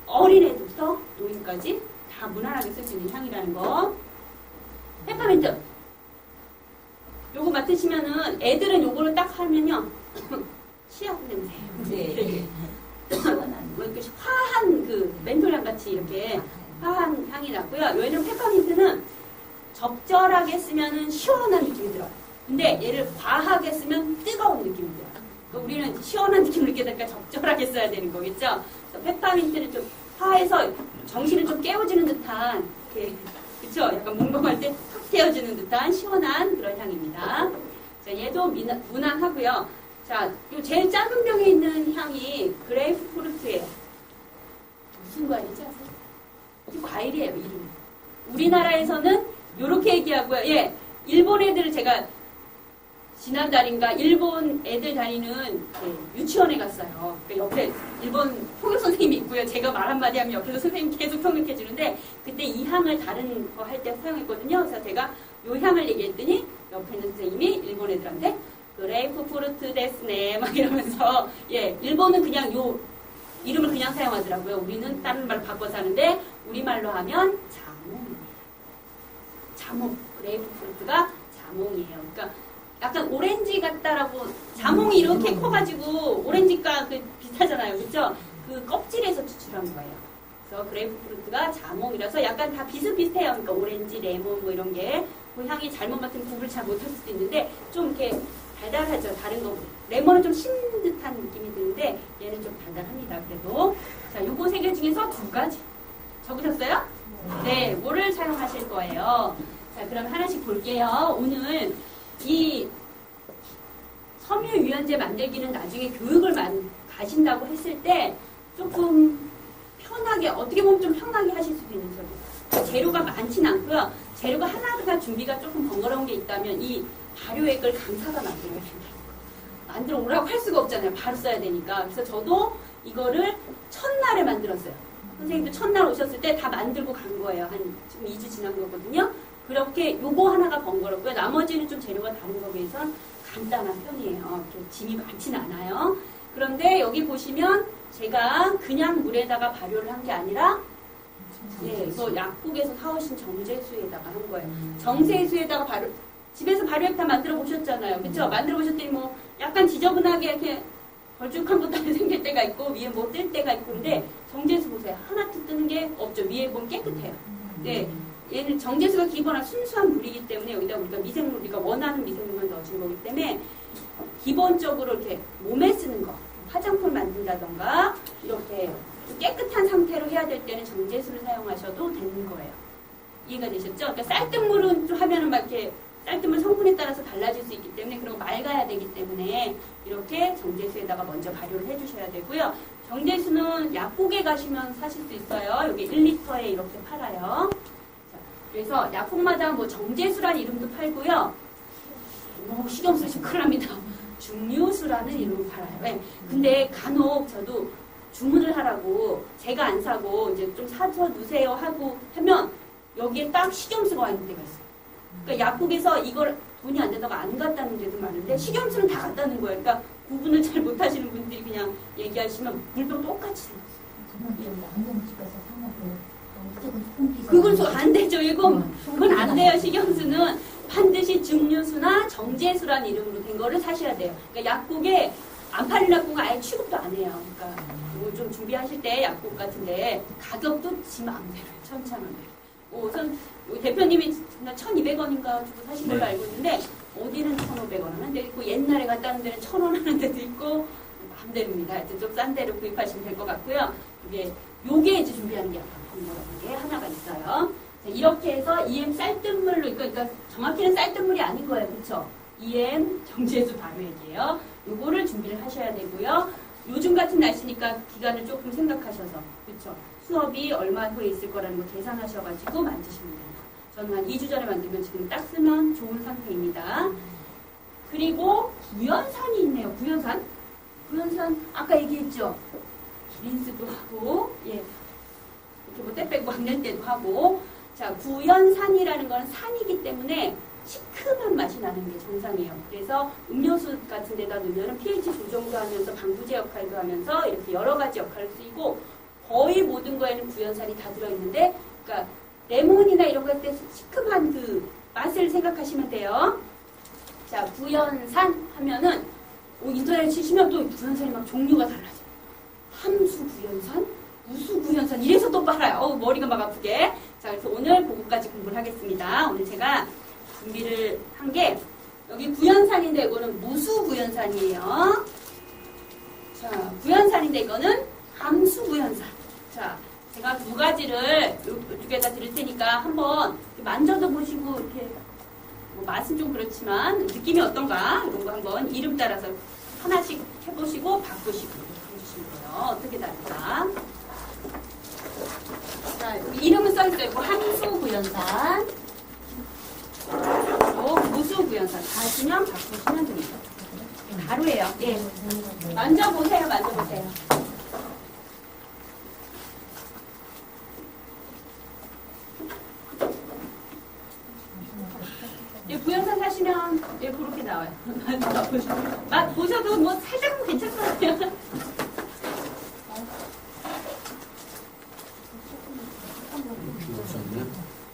어린애부터 노인까지 다 무난하게 쓸 수 있는 향이라는 거. 페퍼민트. 요거 맡으시면은 애들은 요거를 딱 하면요. 치약 냄새예요. 네. 뭐 이렇게 화한 그 멘톨향 같이 이렇게 화한 향이 났고요. 얘는 페퍼민트는 적절하게 쓰면은 시원한 느낌이 들어요. 근데 얘를 과하게 쓰면 뜨거운 느낌이 들어요. 그러니까 우리는 시원한 느낌을 느끼게 되니까 적절하게 써야 되는 거겠죠. 그래서 페퍼민트는 좀 화해서 정신을 좀 깨워주는 듯한, 이렇게, 그쵸? 약간 몽롱할 때 탁 깨워주는 듯한 시원한 그런 향입니다. 자, 얘도 무난하고요. 자, 요 제일 작은 병에 있는 향이 그레이프프루트예요. 무슨 과일이지 아세요? 이 과일이에요, 이름이. 우리나라에서는 요렇게 얘기하고요. 예, 일본 애들을 제가 지난달인가 일본 애들 다니는 유치원에 갔어요. 그러니까 옆에 일본 통역 선생님이 있고요. 제가 말 한마디 하면 옆에서 선생님이 계속 통역해 주는데 그때 이 향을 다른 거 할 때 사용했거든요. 그래서 제가 요 향을 얘기했더니 옆에 있는 선생님이 일본 애들한테 그레이프프루트 데스네 막 이러면서 예, 일본은 그냥 요 이름을 그냥 사용하더라고요. 우리는 다른 말로 바꿔서 하는데 우리말로 하면 자몽이에요. 자몽, 그레이프프루트가 자몽이에요. 그러니까 약간 오렌지 같다라고 자몽이 이렇게 커가지고 오렌지과 그 비슷하잖아요, 그렇죠? 그 껍질에서 추출한 거예요. 그래서 그레이프프루트가 자몽이라서 약간 다 비슷비슷해요. 그러니까 오렌지, 레몬 뭐 이런 게 그 향이 잘못 맡으면 구분을 잘 못할 수도 있는데 좀 이렇게 달달하죠, 다른 거보다. 레몬은 좀 신 듯한 느낌이 드는데 얘는 좀 달달합니다. 그래도 자, 요거 세 개 중에서 두 가지 적으셨어요? 네, 뭐를 사용하실 거예요? 자, 그럼 하나씩 볼게요. 오늘 이 섬유유연제 만들기는 나중에 교육을 가신다고 했을 때 조금 편하게, 어떻게 보면 좀 편하게 하실 수도 있는 소리. 재료가 많진 않고요. 재료가 하나가 준비가 조금 번거로운 게 있다면 이 발효액을 강사가 만들어야 된다. 만들어 오라고 할 수가 없잖아요. 바로 써야 되니까. 그래서 저도 이거를 첫날에 만들었어요. 선생님도 첫날 오셨을 때 다 만들고 간 거예요. 한 지금 2주 지난 거거든요. 그렇게 요거 하나가 번거롭고요. 나머지는 좀 재료가 다른 거에 비해서 간단한 편이에요. 이렇게 짐이 많진 않아요. 그런데 여기 보시면 제가 그냥 물에다가 발효를 한 게 아니라 예, 이거 약국에서 사오신 정제수에다가 한 거예요. 정제수에다가 집에서 발효액 다 만들어 보셨잖아요. 그쵸? 만들어 보셨더니 뭐 약간 지저분하게 이렇게 걸쭉한 것도 생길 때가 있고 위에 뭐 뜰 때가 있고 근데 정제수 보세요. 하나도 뜨는 게 없죠. 위에 보면 깨끗해요. 네. 얘는 정제수가 기본한 순수한 물이기 때문에 여기다 우리가 미생물, 우리가 원하는 미생물만 넣어준 거기 때문에 기본적으로 이렇게 몸에 쓰는 거, 화장품 만든다던가 이렇게 깨끗한 상태로 해야 될 때는 정제수를 사용하셔도 되는 거예요. 이해가 되셨죠? 그러니까 쌀뜨물은 좀 하면은 막 이렇게 쌀뜨물 성분에 따라서 달라질 수 있기 때문에 그리고 맑아야 되기 때문에 이렇게 정제수에다가 먼저 발효를 해주셔야 되고요. 정제수는 약국에 가시면 사실 수 있어요. 여기 1리터에 이렇게 팔아요. 자, 그래서 약국마다 뭐 정제수라는 이름도 팔고요. 너무 신경 쓰시면 큰일 납니다. 중류수라는 이름을 팔아요. 네. 근데 간혹 저도 주문을 하라고 제가 안 사고 이제 좀 사서 누세요 하고 하면 여기에 딱 식염수가 와 있는 데가 있어요. 그러니까 약국에서 이걸 돈이 안 된다고 안 갖다는 데도 많은데 식염수는 다 갖다는 거예요. 그러니까 구분을 잘 못하시는 분들이 그냥 얘기하시면 물병 똑같이 생겼어요. 양념집에서 사면 무조건 소금기. 그건 안 되죠. 그건 안 돼요. 식염수는 반드시 증류수나 정제수라는 이름으로 된 거를 사셔야 돼요. 그러니까 약국에 안 팔리는 약국은 아예 취급도 안 해요. 그러니까 이거 좀 준비하실 때 약국 같은데 가격도 지 마음대로 천차만별. 우선 대표님이 1,200원인가 주고 사신 걸로 알고 있는데 어디는 1,500원 하는 데도 있고 옛날에 갔다는 데는 1,000원 하는 데도 있고 마음대로입니다. 하여튼 좀 싼 데로 구입하시면 될 것 같고요. 요게 이제 준비하는 게 약간 번거로운 게 하나가 있어요. 자, 이렇게 해서 EM 쌀뜨물로 그러니까 정확히는 쌀뜨물이 아닌 거예요. 그렇죠? EM 정제수 발효액이에요. 요거를 준비를 하셔야 되고요. 요즘 같은 날씨니까 기간을 조금 생각하셔서 그렇죠? 수업이 얼마 후에 있을 거라는 거 계산하셔가지고 만드시면 돼요. 저는 한 2주 전에 만들면 지금 딱 쓰면 좋은 상태입니다. 그리고 구연산이 있네요. 구연산. 구연산 아까 얘기했죠. 린스도 하고 예 이렇게 뭐 때 빼고 박는 때도 하고 자 구연산이라는 건 산이기 때문에 시큼한 맛이 나는 게 정상이에요. 그래서 음료수 같은 데다 넣으면 pH 조정도 하면서 방부제 역할도 하면서 이렇게 여러 가지 역할을 쓰이고 거의 모든 거에는 구연산이 다 들어있는데 그러니까 레몬이나 이런 거 할 때 시큼한 그 맛을 생각하시면 돼요. 자, 구연산 하면은 인터넷 치시면 또 구연산이 막 종류가 달라져요. 함수 구연산, 무수 구연산 이래서 또 빨라요. 머리가 막 아프게. 자, 그래서 오늘 그거까지 공부를 하겠습니다. 오늘 제가 준비를 한 게 여기 구연산인데 이거는 무수 구연산이에요. 자, 구연산인데 이거는 함수 구연산. 자, 제가 두 가지를 이쪽에다 드릴 테니까 한번 만져도 보시고 이렇게 뭐 맛은 좀 그렇지만 느낌이 어떤가 이런 거 한번 이름 따라서 하나씩 해보시고 바꾸시고 해주시면 돼요. 어떻게 다를까? 자, 여기 이름은 써있어요. 함수 구연산, 또 무수 구연산. 다시면 바꾸시면 됩니다. 가루예요. 예. 만져보세요. 만져보세요. 예, 구연산 사시면 예, 그렇게 나와요. 맛 보셔도 뭐 살짝은 괜찮거든요.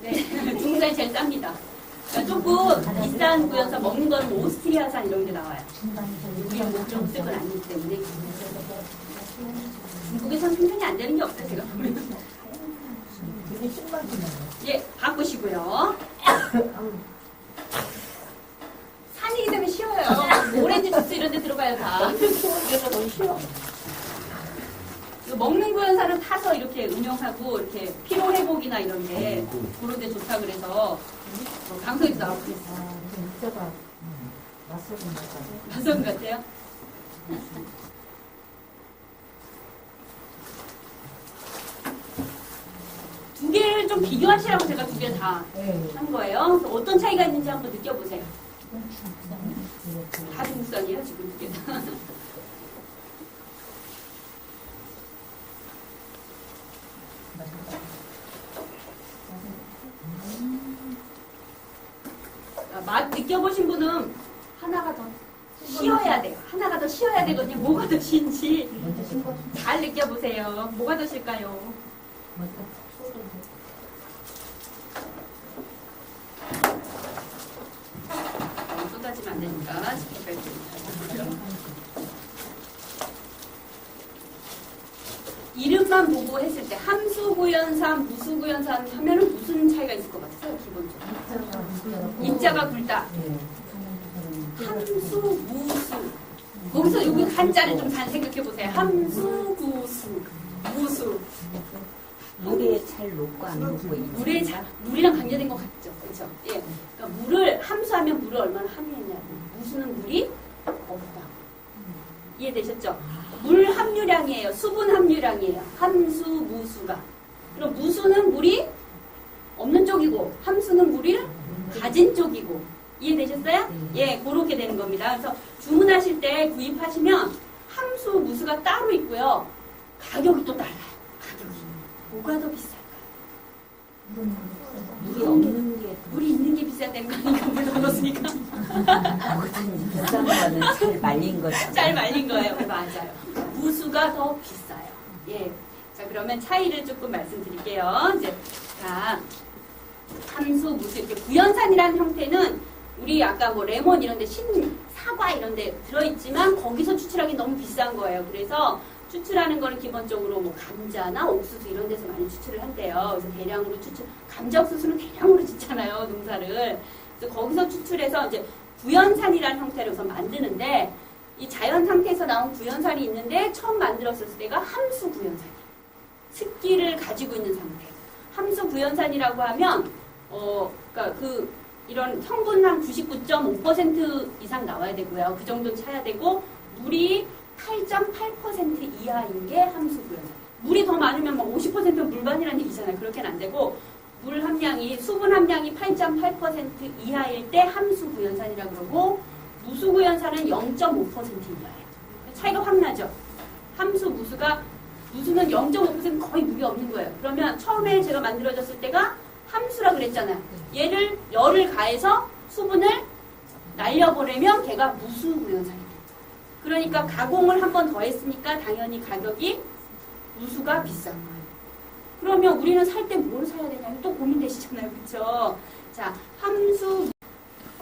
네, 중국산이 제일 쌉니다. 그러니까 조금 비싼 구연산 먹는 건 뭐 오스트리아산 이런 게 나와요. 우리는 좀 쓰건 아니기 때문에. 중국에선 생산이 안 되는 게 없어요, 제가 보면. 되게 신박이네. 예, 바꾸시고요. 산이기 때문에 쉬워요. 오렌지 주스 이런 데 들어가요, 다. 그래서 너무 쉬워. 먹는 구연산은 타서 이렇게 응용하고, 이렇게 피로회복이나 이런 게 그런 데 좋다 그래서, 방송에도 나오고 그랬어요. 육자가 낯설은 거죠. 낯선 것 같아요? 두 개를 좀 비교하시라고 제가 두 개 다 한 거예요. 그래서 어떤 차이가 있는지 한번 느껴보세요. 다 중국산이에요, 지금 두 개 다. 맛 느껴보신 분은 하나가 더 쉬어야 돼요. 하나가 더 쉬어야 되거든요. 뭐가 더 쉬인지 잘 느껴보세요. 뭐가 더 쉴까요? 쏟아지면 안 되니까 지켜봐야 됩니다. 이름만 보고 했을 때 함수구연산, 무수구연산 하면은 무슨 차이가 있을 것 같아요? 기본적으로 입자가 굵다. 함수, 무수. 거기서 여기 한자를 좀 잘 생각해 보세요. 함수, 구수, 무수. 물에 잘 녹고 안 녹고 물이랑 관계된 것 같죠, 그렇죠? 예, 그러니까 물을 함수하면 물을 얼마나 함유했냐고. 무수는 물이 없다. 이해되셨죠? 물 함유량이에요. 수분 함유량이에요. 함수, 무수가. 그럼 무수는 물이 없는 쪽이고 함수는 물이 가진 쪽이고. 이해되셨어요? 예, 그렇게 되는 겁니다. 그래서 주문하실 때 구입하시면 함수, 무수가 따로 있고요. 가격이 또 달라요. 가격이. 뭐가 더 비쌀까요? 물이 없는 게 물이 있는 게 비싸다는 거니까 물 넣었으니까. 비싼 거는 잘 말린 거죠. 잘 말린 거예요. 맞아요. 무수가 더 비싸요. 예. 자, 그러면 차이를 조금 말씀드릴게요. 이제, 자, 함수, 무수, 이렇게 구연산이라는 형태는 우리 아까 뭐 레몬 이런 데 사과 이런 데 들어있지만 거기서 추출하기 너무 비싼 거예요. 그래서 추출하는 거는 기본적으로 뭐 감자나 옥수수 이런 데서 많이 추출을 한대요. 그래서 대량으로 감자 옥수수는 대량으로 짓잖아요, 농사를. 그래서 거기서 추출해서 이제 구연산이라는 형태로 우선 만드는데 이 자연 상태에서 나온 구연산이 있는데 처음 만들었을 때가 함수 구연산이에요. 습기를 가지고 있는 상태. 함수 구연산이라고 하면 그러니까 이런 성분 한 99.5% 이상 나와야 되고요. 그 정도는 차야 되고 물이 8.8% 이하인 게 함수 구연산. 물이 더 많으면 막 50%는 물반이라는 얘기잖아요. 그렇게는 안 되고 물 함량이 수분 함량이 8.8% 이하일 때 함수 구연산이라고 그러고 무수 구연산은 0.5% 이하예요. 차이가 확 나죠. 함수 무수는 0.5% 거의 물이 없는 거예요. 그러면 처음에 제가 만들어졌을 때가 함수라 그랬잖아요. 얘를 열을 가해서 수분을 날려보내면 걔가 무수 구연산이에요. 그러니까 가공을 한 번 더 했으니까 당연히 가격이 무수가 비싼 거예요. 그러면 우리는 살 때 뭘 사야 되냐면 또 고민되시잖아요. 그쵸? 자, 함수,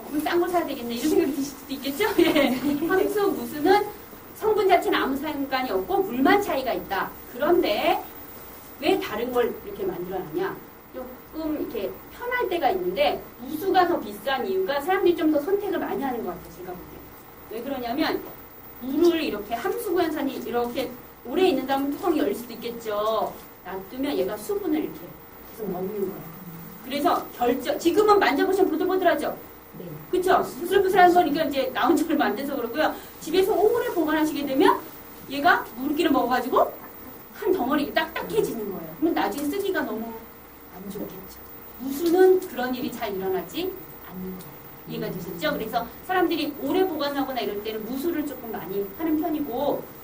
그럼 싼 거 사야 되겠네. 이런 생각이 드실 수도 있겠죠? 예. 함수 무수는 성분 자체는 아무 상관이 없고 물만 차이가 있다. 그런데 왜 다른 걸 이렇게 만들어놨냐? 조금 이렇게 편할 때가 있는데 무수가 더 비싼 이유가 사람들이 좀 더 선택을 많이 하는 것 같아요. 제가 볼 때. 왜 그러냐면 물을 이렇게 함수 구연산이 이렇게 오래 있는다면 뚜껑이 열릴 수도 있겠죠. 놔두면 얘가 수분을 이렇게 계속 먹는 거예요. 그래서 지금은 만져보시면 보들보들하죠? 네. 그쵸? 부슬부슬한 거니까 이제 나온 지 얼마 안 돼서 그러고요. 집에서 오래 보관하시게 되면 얘가 물기를 먹어가지고 한 덩어리 딱딱해지는 거예요. 그러면 나중에 쓰기가 너무 안 좋겠죠. 무수는 그런 일이 잘 일어나지 않는 거예요. 이해가 되셨죠? 그래서 사람들이 오래 보관하거나 이럴 때는 무수를 조금 많이 하는 편이고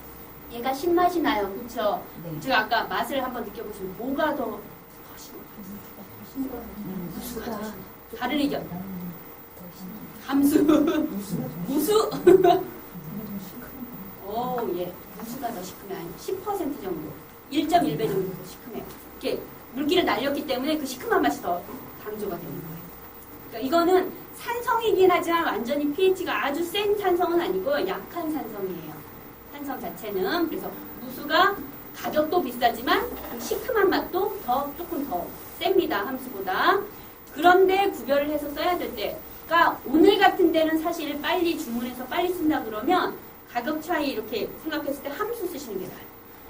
얘가 신맛이 나요. 그쵸? 네. 제가 아까 맛을 한번 느껴보시면 뭐가 더 무수가 더 신- 다른 의견. 함수. 무수. 오, 예. 무수가 더 시큼해요. 한 10% 정도. 1.1배 정도 더 시큼해요. 이렇게 물기를 날렸기 때문에 그 시큼한 맛이 더 강조가 되는 거예요. 그러니까 이거는 산성이긴 하지만 완전히 pH가 아주 센 산성은 아니고 약한 산성이에요. 산성 자체는. 그래서 무수가 가격도 비싸지만 그 시큼한 맛도 조금 더 셉니다. 함수보다. 그런데 구별을 해서 써야 될 때, 그러니까 오늘 같은 데는 사실 빨리 주문해서 빨리 쓴다 그러면 가격 차이 이렇게 생각했을 때 함수 쓰시는 게 나아요.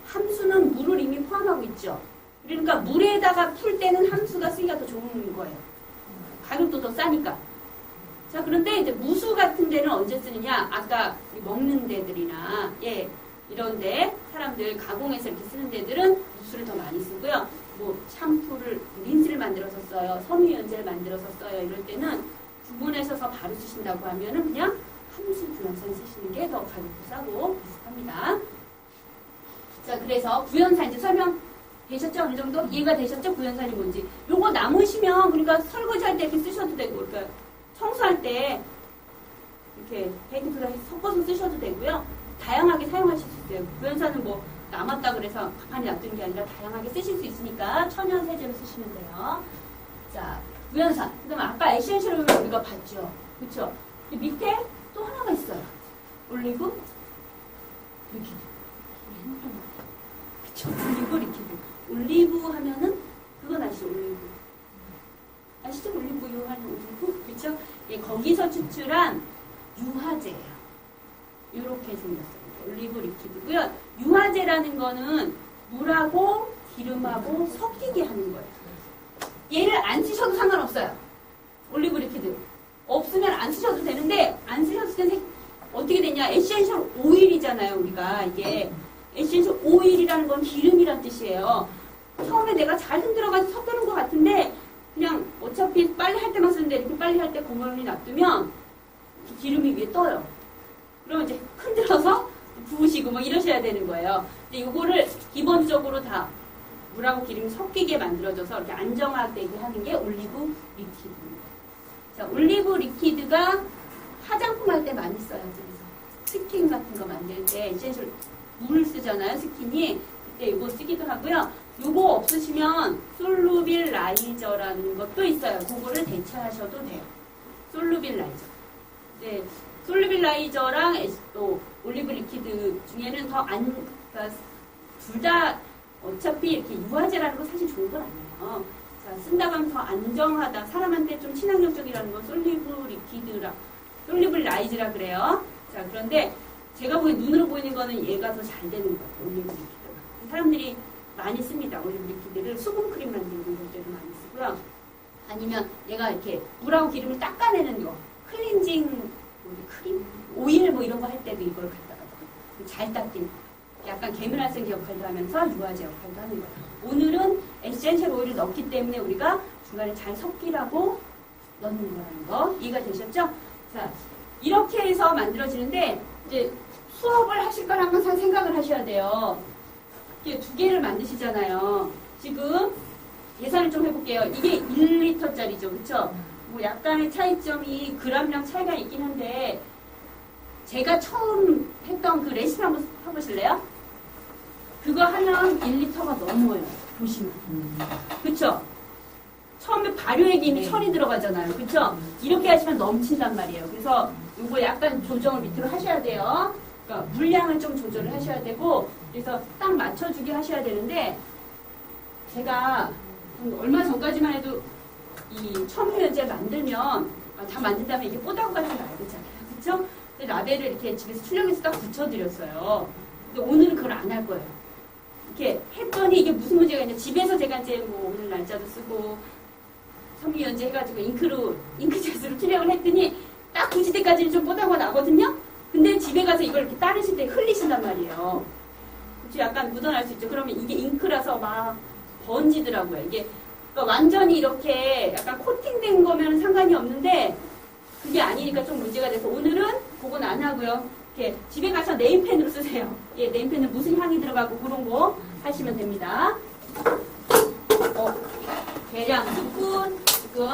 함수는 물을 이미 포함하고 있죠. 그러니까 물에다가 풀 때는 함수가 쓰기가 더 좋은 거예요. 가격도 더 싸니까. 자, 그런데 이제 무수 같은 데는 언제 쓰느냐? 아까 먹는 데들이나, 예, 이런데 사람들 가공해서 이렇게 쓰는 데들은 무수를 더 많이 쓰고요. 뭐 샴푸를, 린스를 만들어서 써요. 섬유유연제를 만들어서 써요. 이럴 때는 구분하셔서 바로 쓰신다고 하면은 그냥 함수 구연산 쓰시는 게 더 가격도 싸고 비슷합니다. 자, 그래서 구연산 이제 설명 되셨죠? 어느 정도 이해가 되셨죠? 구연산이 뭔지. 요거 남으시면 그러니까 설거지 할 때 이렇게 쓰셔도 되고, 그러니까 청소할 때 이렇게 베이킹 소다 섞어서 쓰셔도 되고요. 다양하게 사용하실 수 있어요. 구연산은 뭐 남았다 그래서 가만히 놔두는 게 아니라 다양하게 쓰실 수 있으니까 천연 세제로 쓰시면 돼요. 자, 구연산. 그다음에 아까 에센셜 오일 우리가 봤죠. 그렇죠? 밑에 또 하나가 있어요. 올리브 리퀴드. 그렇죠? 올리브 리퀴드. 올리브 하면은 그건 아시죠? 올리브. 아시죠? 올리브유 하는 올리브? 그렇죠? 예, 거기서 추출한 유화제예요. 이렇게 생겼어요. 올리브 리퀴드고요. 유화제라는 거는 물하고 기름하고 섞이게 하는 거예요. 얘를 안 쓰셔도 상관없어요. 올리브 리퀴드. 없으면 안 쓰셔도 되는데 안 쓰셨을 때는 어떻게 되냐? 에센셜 오일이잖아요. 우리가 이게 에센셜 오일이라는 건 기름이란 뜻이에요. 처음에 내가 잘 흔들어가지고 섞는 것 같은데 그냥 어차피 빨리 할 때만 쓰는데 이렇게 빨리 할 때 고명이 놔두면 기름이 위에 떠요. 그러면 이제 흔들어서 부으시고 뭐 이러셔야 되는 거예요. 근데 이거를 기본적으로 다 물하고 기름이 섞이게 만들어져서 이렇게 안정화되게 하는 게 올리브 리퀴드입니다. 자, 올리브 리퀴드가 화장품 할 때 많이 써요. 그래서 스킨 같은 거 만들 때 에센셜 물을 쓰잖아요. 스킨이. 그때 이거 쓰기도 하고요. 이거 없으시면 솔루빌 라이저라는 것도 있어요. 그거를 대체하셔도 돼요. 솔루빌 라이저. 네, 솔루빌 라이저랑 또 올리브 리퀴드 중에는 그러니까 둘 다 어차피 이렇게 유화제라는 건 사실 좋은 건 아니에요. 자, 쓴다고 하면 더 안정하다. 사람한테 좀 친환경적이라는 건 솔루빌 라이즈라 그래요. 자, 그런데 제가 보기엔 눈으로 보이는 거는 얘가 더 잘 되는 것 같아요. 올리브 리퀴드가. 사람들이 많이 씁니다. 올리브 리퀴드를 수분 크림 만드는 것들도 많이 쓰고요. 아니면 얘가 이렇게 물하고 기름을 닦아내는 거. 클렌징 크림? 오일 뭐 이런 거 할 때도 이걸 갖다가 잘 닦인 약간 계면활성 역할도 하면서 유화제 역할도 하는 거예요. 오늘은 에센셜 오일을 넣기 때문에 우리가 중간에 잘 섞이라고 넣는 거라는 거 이해가 되셨죠? 자, 이렇게 해서 만들어지는데 이제 수업을 하실 걸 항상 생각을 하셔야 돼요. 이렇게 두 개를 만드시잖아요. 지금 계산을 좀 해볼게요. 이게 1리터짜리죠, 그렇죠? 뭐 약간의 차이점이 그람량 차이가 있긴 한데 제가 처음 했던 그 레시피 한번 해보실래요? 그거 하면 1리터가 넘어요. 보시면. 그쵸? 처음에 발효액이 이미 네. 철이 들어가잖아요. 그쵸? 이렇게 하시면 넘친단 말이에요. 그래서 이거 약간 조정을 밑으로 하셔야 돼요. 그러니까 물량을 좀 조절을 하셔야 되고, 그래서 딱 맞춰주게 하셔야 되는데, 제가 얼마 전까지만 해도 이 첨유연제 만들면, 다 만든 다음에 이게 뽀다구 같은 거 나야 되잖아요. 그쵸? 근데 라벨을 이렇게 집에서 출력해서 딱 붙여드렸어요. 근데 오늘은 그걸 안 할 거예요. 이렇게 했더니 이게 무슨 문제가 있냐. 집에서 제가 이제 뭐 오늘 날짜도 쓰고, 첨유연제 해가지고 잉크젯으로 출력을 했더니 딱 9시 때까지는 좀 뽀다구가 나거든요? 근데 집에 가서 이걸 이렇게 따르실 때 흘리신단 말이에요. 그쵸? 약간 묻어날 수 있죠. 그러면 이게 잉크라서 막 번지더라고요. 이게 그러니까 완전히 이렇게 약간 코팅된 거면 상관이 없는데 그게 아니니까 좀 문제가 돼서 오늘은 그건 안 하고요. 이렇게 집에 가서 네임펜으로 쓰세요. 예, 네임펜은 무슨 향이 들어가고 그런 거 하시면 됩니다. 계량 스푼, 지금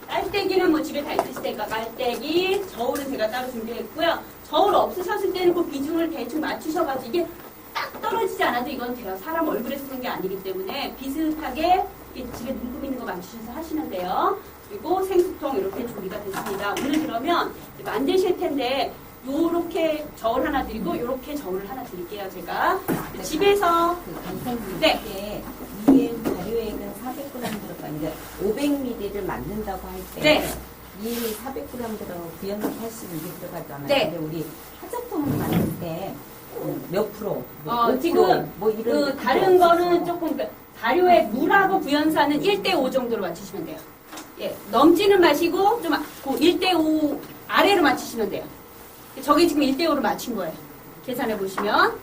깔때기는 뭐 집에 다 있으실 테니까 깔때기, 저울은 제가 따로 준비했고요. 저울 없으셨을 때는 그 비중을 대충 맞추셔가지고 이게 딱 떨어지지 않아도 이건 돼요. 사람 얼굴에 쓰는 게 아니기 때문에 비슷하게 이렇게 집에 눈금 있는 거 맞추셔서 하시면 돼요. 그리고 생수통 이렇게 조리가 됐습니다. 오늘 그러면 이제 만드실 텐데 요렇게 저울 하나 드리고 요렇게 저울을 하나 드릴게요. 제가 집에서 그 강사님 네. 이게 EM 발효액은 400g 들어가는데 500ml를 만든다고 할 때 네. EM이 400g 들어가고 구연산 80ml 들어가잖아요. 네. 근데 우리 화장품을 만들 때 몇 프로? 뭐 5%, 지금 뭐 이런 그 다른 거는 조금 발효액 물하고 구연산은 1대5 정도로 맞추시면 돼요. 예, 넘지는 마시고 좀 1대5 아래로 맞추시면 돼요. 저게 지금 1대5로 맞춘 거예요. 계산해 보시면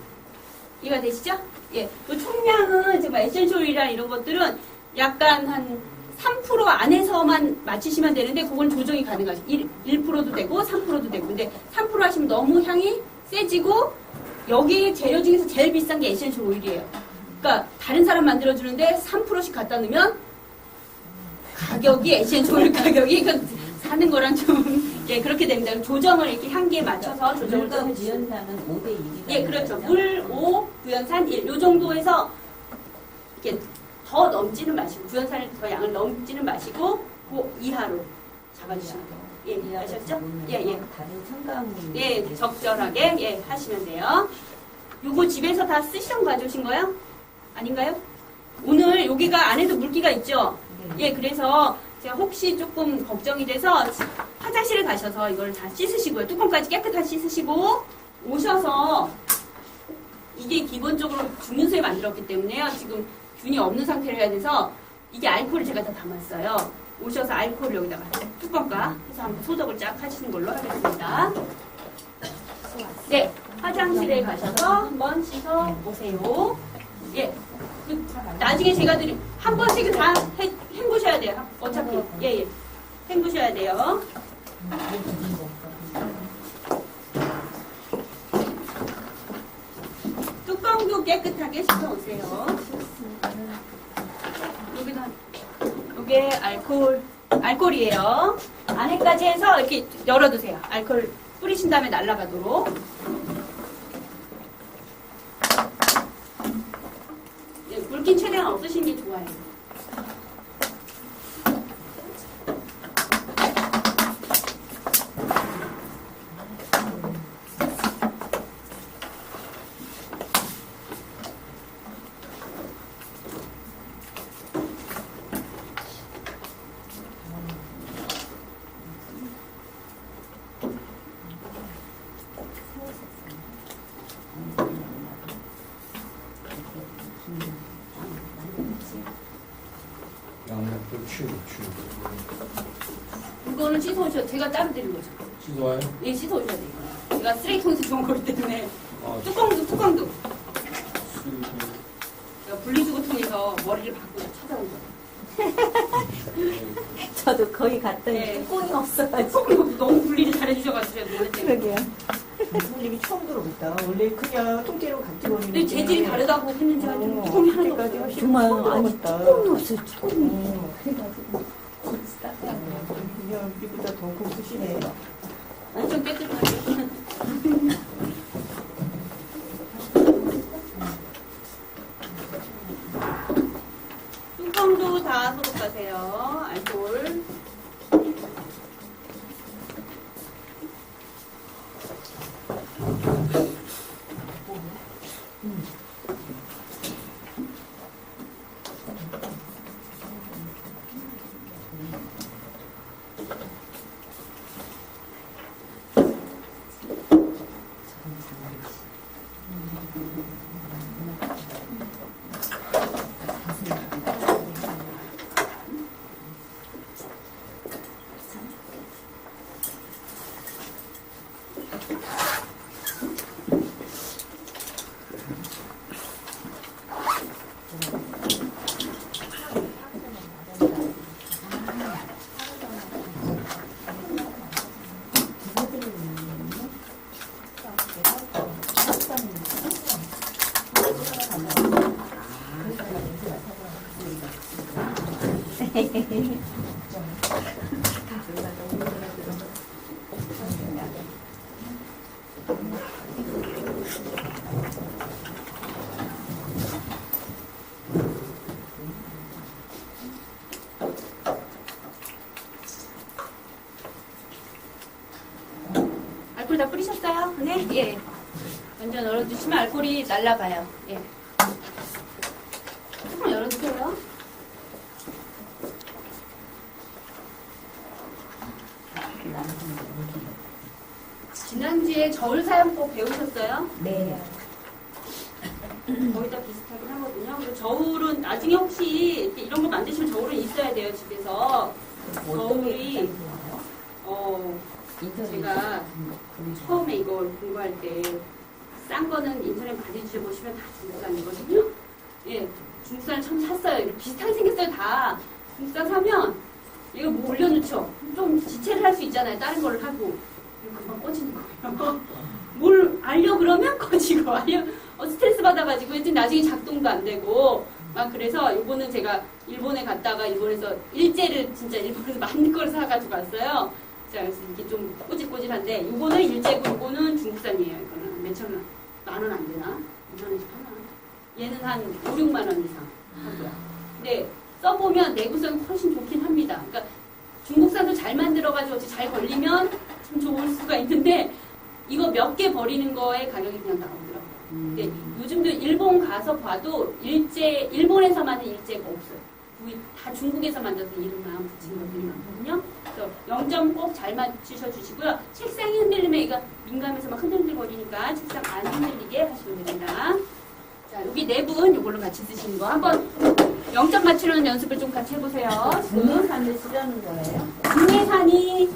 이해가 되시죠? 예, 그 총량은 지금 에센셜 오일이나 이런 것들은 약간 한 3% 안에서만 맞추시면 되는데 그건 조정이 가능하죠. 1%도 되고 3%도 되고. 근데 3% 하시면 너무 향이 세지고 여기 재료 중에서 제일 비싼 게 에센셜 오일이에요. 그러니까 다른 사람 만들어주는데 3%씩 갖다 넣으면 가격이 에센셜 오일 가격이 그러니까 사는 거랑 좀 예, 그렇게 됩니다. 조정을 이렇게 향기에 맞춰서 조정을 물과 좀 해주시면 구연산은 5대 1이다. 예, 그렇죠. 물 5, 구연산 1. 요 정도에서 이렇게 더 넘지는 마시고, 구연산을 더 양을 넘지는 마시고, 그 이하로 잡아주시면 돼요. 예, 아셨죠? 예, 예. 다른 첨가물. 예, 적절하게, 예, 하시면 돼요. 요거 집에서 다 쓰시던 거 가져오신 거예요? 아닌가요? 오늘 여기가 안에도 물기가 있죠? 예, 그래서 제가 혹시 조금 걱정이 돼서 화장실에 가셔서 이걸 다 씻으시고요. 뚜껑까지 깨끗하게 씻으시고 오셔서 이게 기본적으로 죽는 수에 만들었기 때문에요. 지금 균이 없는 상태로 해야 돼서 이게 알코올을 제가 다 담았어요. 오셔서 알코올을 여기다가 뚜껑과 해서 한번 소독을 쫙 하시는 걸로 하겠습니다. 네, 화장실에 가셔서 한번 씻어 보세요. 예, 나중에 제가 한 번씩은 다 헹구셔야 돼요. 어차피 예, 헹구셔야 돼요. 뚜껑도 깨끗하게 씻어오세요. 여기다 이게 알코올이에요. 안에까지 해서 이렇게 열어두세요. 알코올 뿌리신 다음에 날아가도록. 물기 최대한 없으신 게 좋아요. 양념도 치우고. 이거는 씻어오셔야 제가 따로 드린 거죠. 씻어와요? 예, 씻어오셔야 돼요. 제가 쓰레기통에서 좋은 거기 때문에. 아, 뚜껑도. 제가 분리수거통에서 머리를 바꾸고 찾아온 거예요. 저도 거기 갔더니 네. 뚜껑이 없어가지고. 너무 분리를 잘해주셔가지고 제가 놀랐어요. 그러게요. 손님이 처음 들어오겠다. 원래 그냥 통째로 같이 오는 근데 재질이 다르다고 했는지 하여튼 뚜껑이 하나도 없어요. 정말 아니 뚜껑이 없어요. 뚜껑이. 그래가지고 그냥 우리보다 더 고수시네요. 엄청 깨끗하게. 알코올 다 뿌리셨어요? 네? 예. 먼저 열어주시면 알코올이 날아가요. 예. 조금 열어주세요. 지난주에 저울 사용법 배우셨어요? 네. 거의 다 비슷하긴 하거든요. 그리고 저울은 나중에 혹시 이렇게 이런 거 만드시면 저울은 있어야 돼요, 집에서. 저울이, 제가 처음에 이걸 공부할 때 싼 거는 인터넷 많이 뒤져보시면 다 중국산이거든요. 예, 중국산을 처음 샀어요. 이렇게 비슷하게 생겼어요, 다. 중국산 사면 이거 뭐 올려놓죠. 좀 지체를 할 수 있잖아요, 다른 거를 하고. 이거 금방 꺼지는 거예요. 뭘 알려 그러면 꺼지고, 스트레스 받아가지고 하여튼 나중에 작동도 안 되고 막 그래서 요거는 제가 일본에 갔다가 일본에서 일제를 진짜 일본에서 만든 걸 사가지고 왔어요. 자, 그래서 이게 좀 꼬질꼬질한데 요거는 일제고 요거는 중국산이에요. 이거는 몇천 원, 10,000원 안 되나? 2,000원씩 하나? 얘는 한 5, 6만 원 이상 하고요. 근데 써보면 내구성이 훨씬 좋긴 합니다. 그러니까 중국산도 잘 만들어가지고 잘 걸리면 참 좋을 수가 있는데 이거 몇 개 버리는 거에 가격이 그냥 나오더라고요. 근데 요즘도 일본 가서 봐도 일본에서 만든 일제가 없어요. 다 중국에서 만들어서 이름만 붙인 것들이 많거든요. 그래서 0점 꼭 잘 맞추셔 주시고요. 책상이 흔들리면 이거 민감해서 막 흔들흔들거리니까 책상 안 흔들리게 하시면 됩니다. 자, 여기 네 분 이걸로 같이 쓰시는 거 한번 0점 맞추는 연습을 좀 같이 해보세요. 국내산을 쓰려는 거예요? 국내산이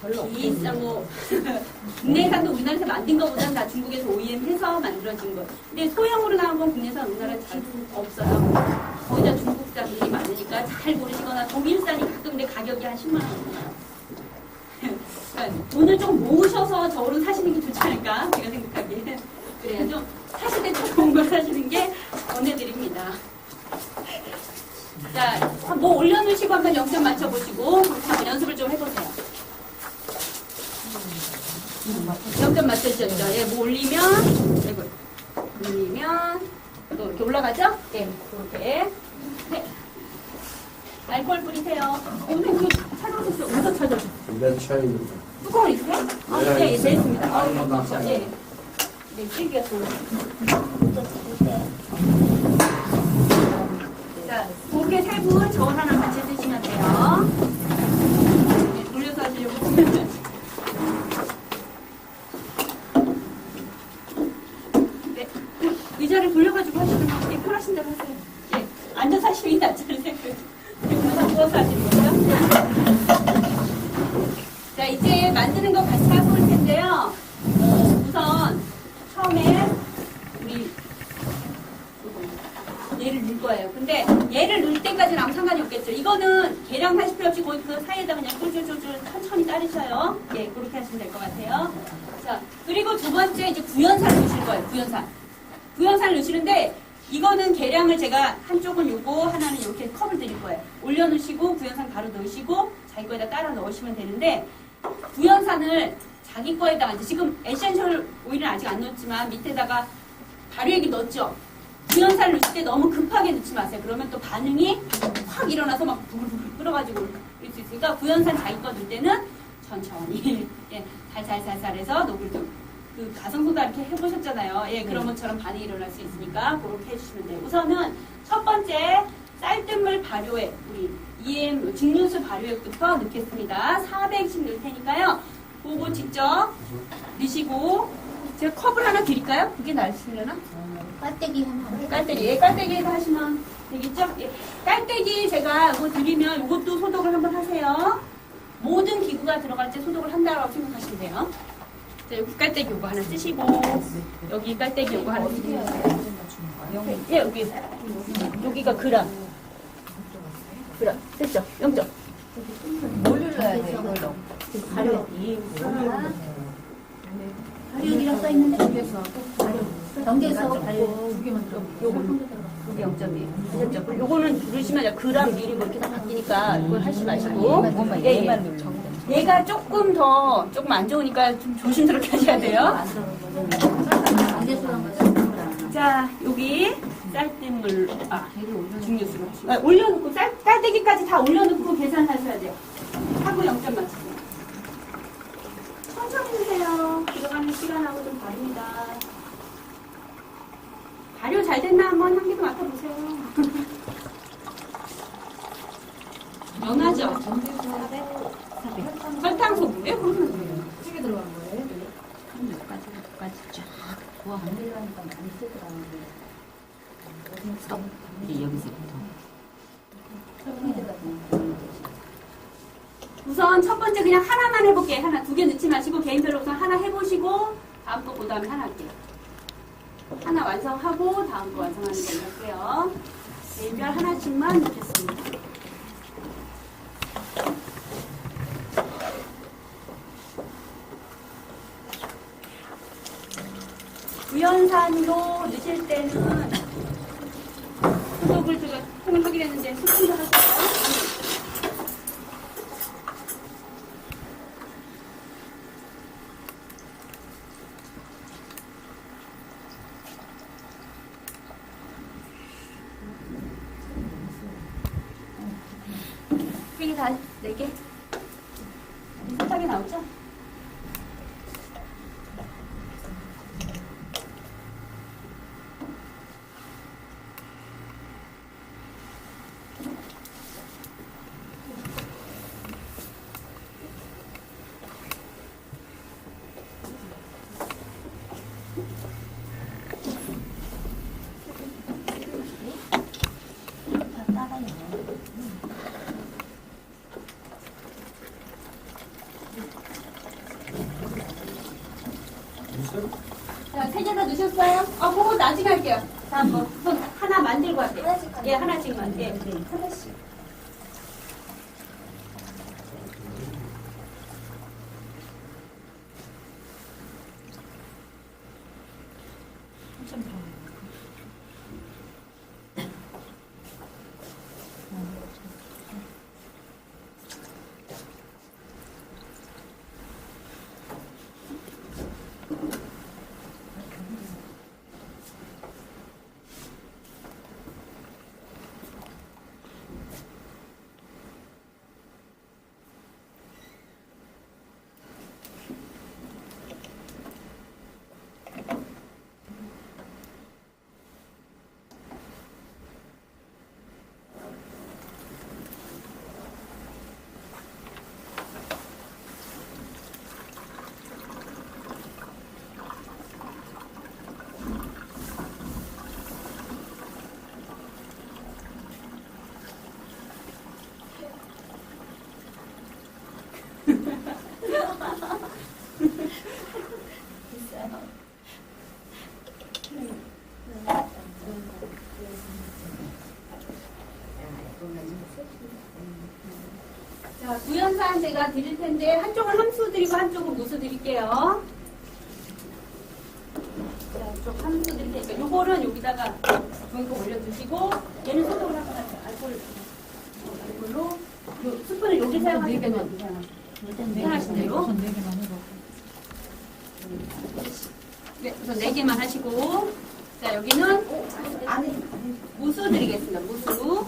별로 비싼 뭐 국내산도 우리나라에서 만든 것보다는 다 중국에서 OEM해서 만들어진 거. 근데 소형으로 나온 건 국내산 우리나라에 잘 없어요. 거의 다 중국산이 많으니까 잘 모르시거나 독일산이 가끔 근데 가격이 한 10만 원 나요. 그러니까 돈을 좀 모으셔서 저울은 사시는 게 좋지 않을까 제가 생각하기에. 그래야 좀 사실 때 좋은 걸 사시는 게 권해드립니다. 자, 뭐 올려놓으시고 한번 0점 맞춰보시고 그렇게 한번 연습을 좀 해보세요. 0점 맞춰주셨죠? 예, 뭐 올리면 또 이렇게 올라가죠? 예, 그렇게. 네. 알코올 뿌리세요. 오늘 그 찾아오셨어요? 어디서 찾아오셨어요? 몇 차입니까? 뚜껑을 있으세요? 아, 네, 네, 예, 네, 있습니다. 아, 그렇죠. 예. 네, 찔기가 좋은. 자, 그렇게 세 분 저울 하나 같이 쓰시면 돼요. 네, 돌려서 하시려고. 네, 의자를 돌려가지고 하시는 게 편하신 대로 하세요. 예, 앉아서 하시는 게 낫지 않으세요? 누워서 하시는 거죠? 자, 이제 만드는 거 같이 해볼 텐데요. 우선 처음에 우리 얘를 넣을 거예요. 근데 얘를 넣을 때까지는 아무 상관이 없겠죠. 이거는 계량하실 필요 없이 거기 그 사이에다 그냥 쫄쫄쫄쫄 천천히 따르셔요. 예, 그렇게 하시면 될 것 같아요. 자, 그리고 두 번째 이제 구연산 넣으실 거예요. 구연산 넣으시는데 이거는 계량을 제가 한쪽은 요거 하나는 이렇게 컵을 드릴 거예요. 올려놓으시고 구연산 바로 넣으시고 자기 거에다 따라 넣으시면 되는데 구연산을 자기 거에다가 이제 지금 에센셜 오일은 아직 안 넣었지만 밑에다가 발효액이 넣었죠. 구연산을 넣을 때 너무 급하게 넣지 마세요. 그러면 또 반응이 확 일어나서 막 부글부글 끓어가지고 그럴 수 있으니까 구연산 자기 거 넣을 때는 천천히 예, 살살살살 해서 녹을 좀 그 가성소다 이렇게 해보셨잖아요. 예, 그런 것처럼 반응이 일어날 수 있으니까 그렇게 해주시면 돼요. 우선은 첫 번째 쌀뜨물 발효액 우리 EM 증류수 발효액부터 넣겠습니다. 400씩 넣을 테니까요. 그거 직접 넣으시고 제가 컵을 하나 드릴까요? 그게 나으시려나? 깔때기 하나. 깔때기. 예, 깔때기에서 하시면 되겠죠? 예. 깔때기 제가 이거 드리면 이것도 소독을 한번 하세요. 모든 기구가 들어갈 때 소독을 한다고 생각하시면 돼요. 자, 여기 깔때기 요거 하나 쓰시고, 여기 깔때기 요거 하나 쓰시고. 예, 여기가 그람. 그람. 됐죠? 0점. 뭘 눌러야 돼, 이걸로? 발효이라고 써있는데? 경계에서 발효 두 개만 들어. 요게 0점이에요. 아셨죠? 요거는 누르시면 그람, 미리 뭐 이렇게 다 바뀌니까 그걸 하지 마시고. 얘만 눌러. 얘가 조금 안 좋으니까 좀 조심스럽게 하셔야 돼요. 경계수란 거죠? 자, 여기 쌀뜨물, 중류수로 하시고. 올려놓고, 깔때기까지 다 올려놓고 계산하셔야 돼요. 하고 0점 맞추세요. 천천히 주세요. 들어가는 시간하고 좀 다릅니다. 발효 잘 됐나 한번 향기도 맡아보세요. 연하죠? 설탕, 소금. 왜 그러면 돼요? 세개 들어간 거예요? 여기까지 쫙. 와, 안 들어가니까 많이 쓰더라고요. 이제 여기서부터. 우선 첫 번째 그냥 하나만 해볼게요. 하나, 두 개 넣지 마시고 개인별로 우선 하나 해보시고 다음 거 그 다음에 하나 할게요. 하나 완성하고 다음 거 완성하는 걸로 할게요. 개인별 하나씩만 넣겠습니다. 구연산도 넣으실 때는 소독을 제가 통을 하긴 했는데 스푼도 하세요. 색이 다 4개? 비슷하게 나오죠? 자, 3개 다 넣으셨어요? 그거 나중에 할게요. 다음 거. 우선 하나 만들고 할게요. 예, 하나씩만. 예, 하나씩. 자, 구연산 제가 드릴 텐데 한쪽은 함수 드리고 한쪽은 무수 드릴게요. 자, 이쪽 함수 드릴 테니까 요거는 여기다가 종이컵 올려주시고 얘는 소독을 한번 하세요. 알콜로 요 스푼을 여기 사용하시면 사용하신 대로. 네, 우선 4개만 하시고 자, 여기는 무수 드리겠습니다. 무수.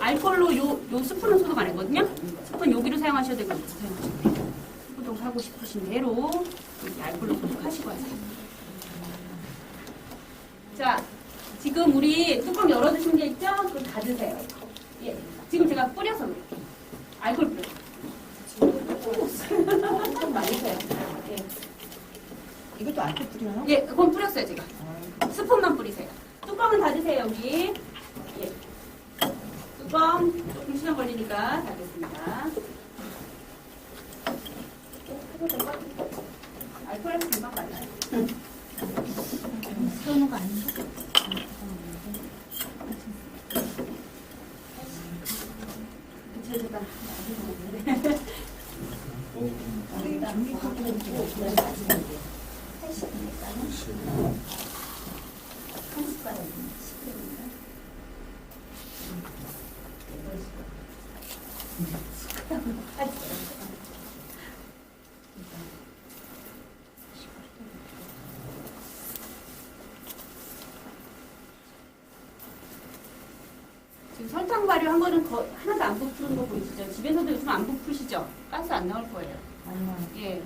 알콜로 요 스푼은 소독 안 했거든요. 스푼 여기로 사용하셔야 되고 여기서 사용하셔야 돼요. 소독하고 싶으신 대로 여기 알콜로 소독하시고 하세요. 자, 지금 우리 뚜껑 열어두신 게 있죠? 그거 닫으세요. 예, 지금 제가 뿌려서 그래요. 알콜 뿌려. 좀 많이 써요. 예. 이것도 알콜 뿌리나요? 예, 그건 뿌렸어요, 제가. 스푼만 뿌리세요. 뚜껑은 닫으세요, 여기. 예. 뚜껑 조금 시간 걸리니까 닫겠습니다. 알코올에서 금방 발라요. 세우는 거 아니죠? 제가 지금 설탕 발효한 거는 하나도 안 부푸는 거 보이시죠? 집에서도 요즘 안 부푸시죠? 가스 안 나올 거예요. 예.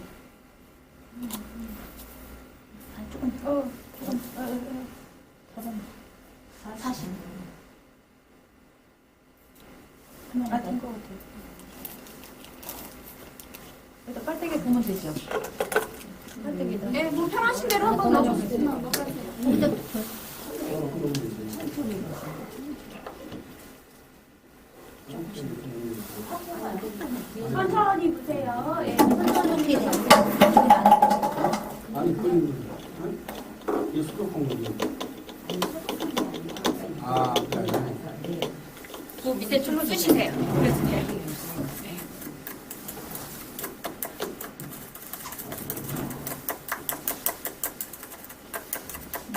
조금 더. 조금 40. 아, 된 거 같아요. 일단 빨대기 보면 되죠. 빨대기다. 네, 뭐 편하신 대로 한번 넣어보세요. 천천히 보세요. 예, 천천히 보세요. 아니, 그건, 이 수도권 거지. 아, 그래. 그 밑에 줄로 쓰시세요. 그래서 돼요. 네.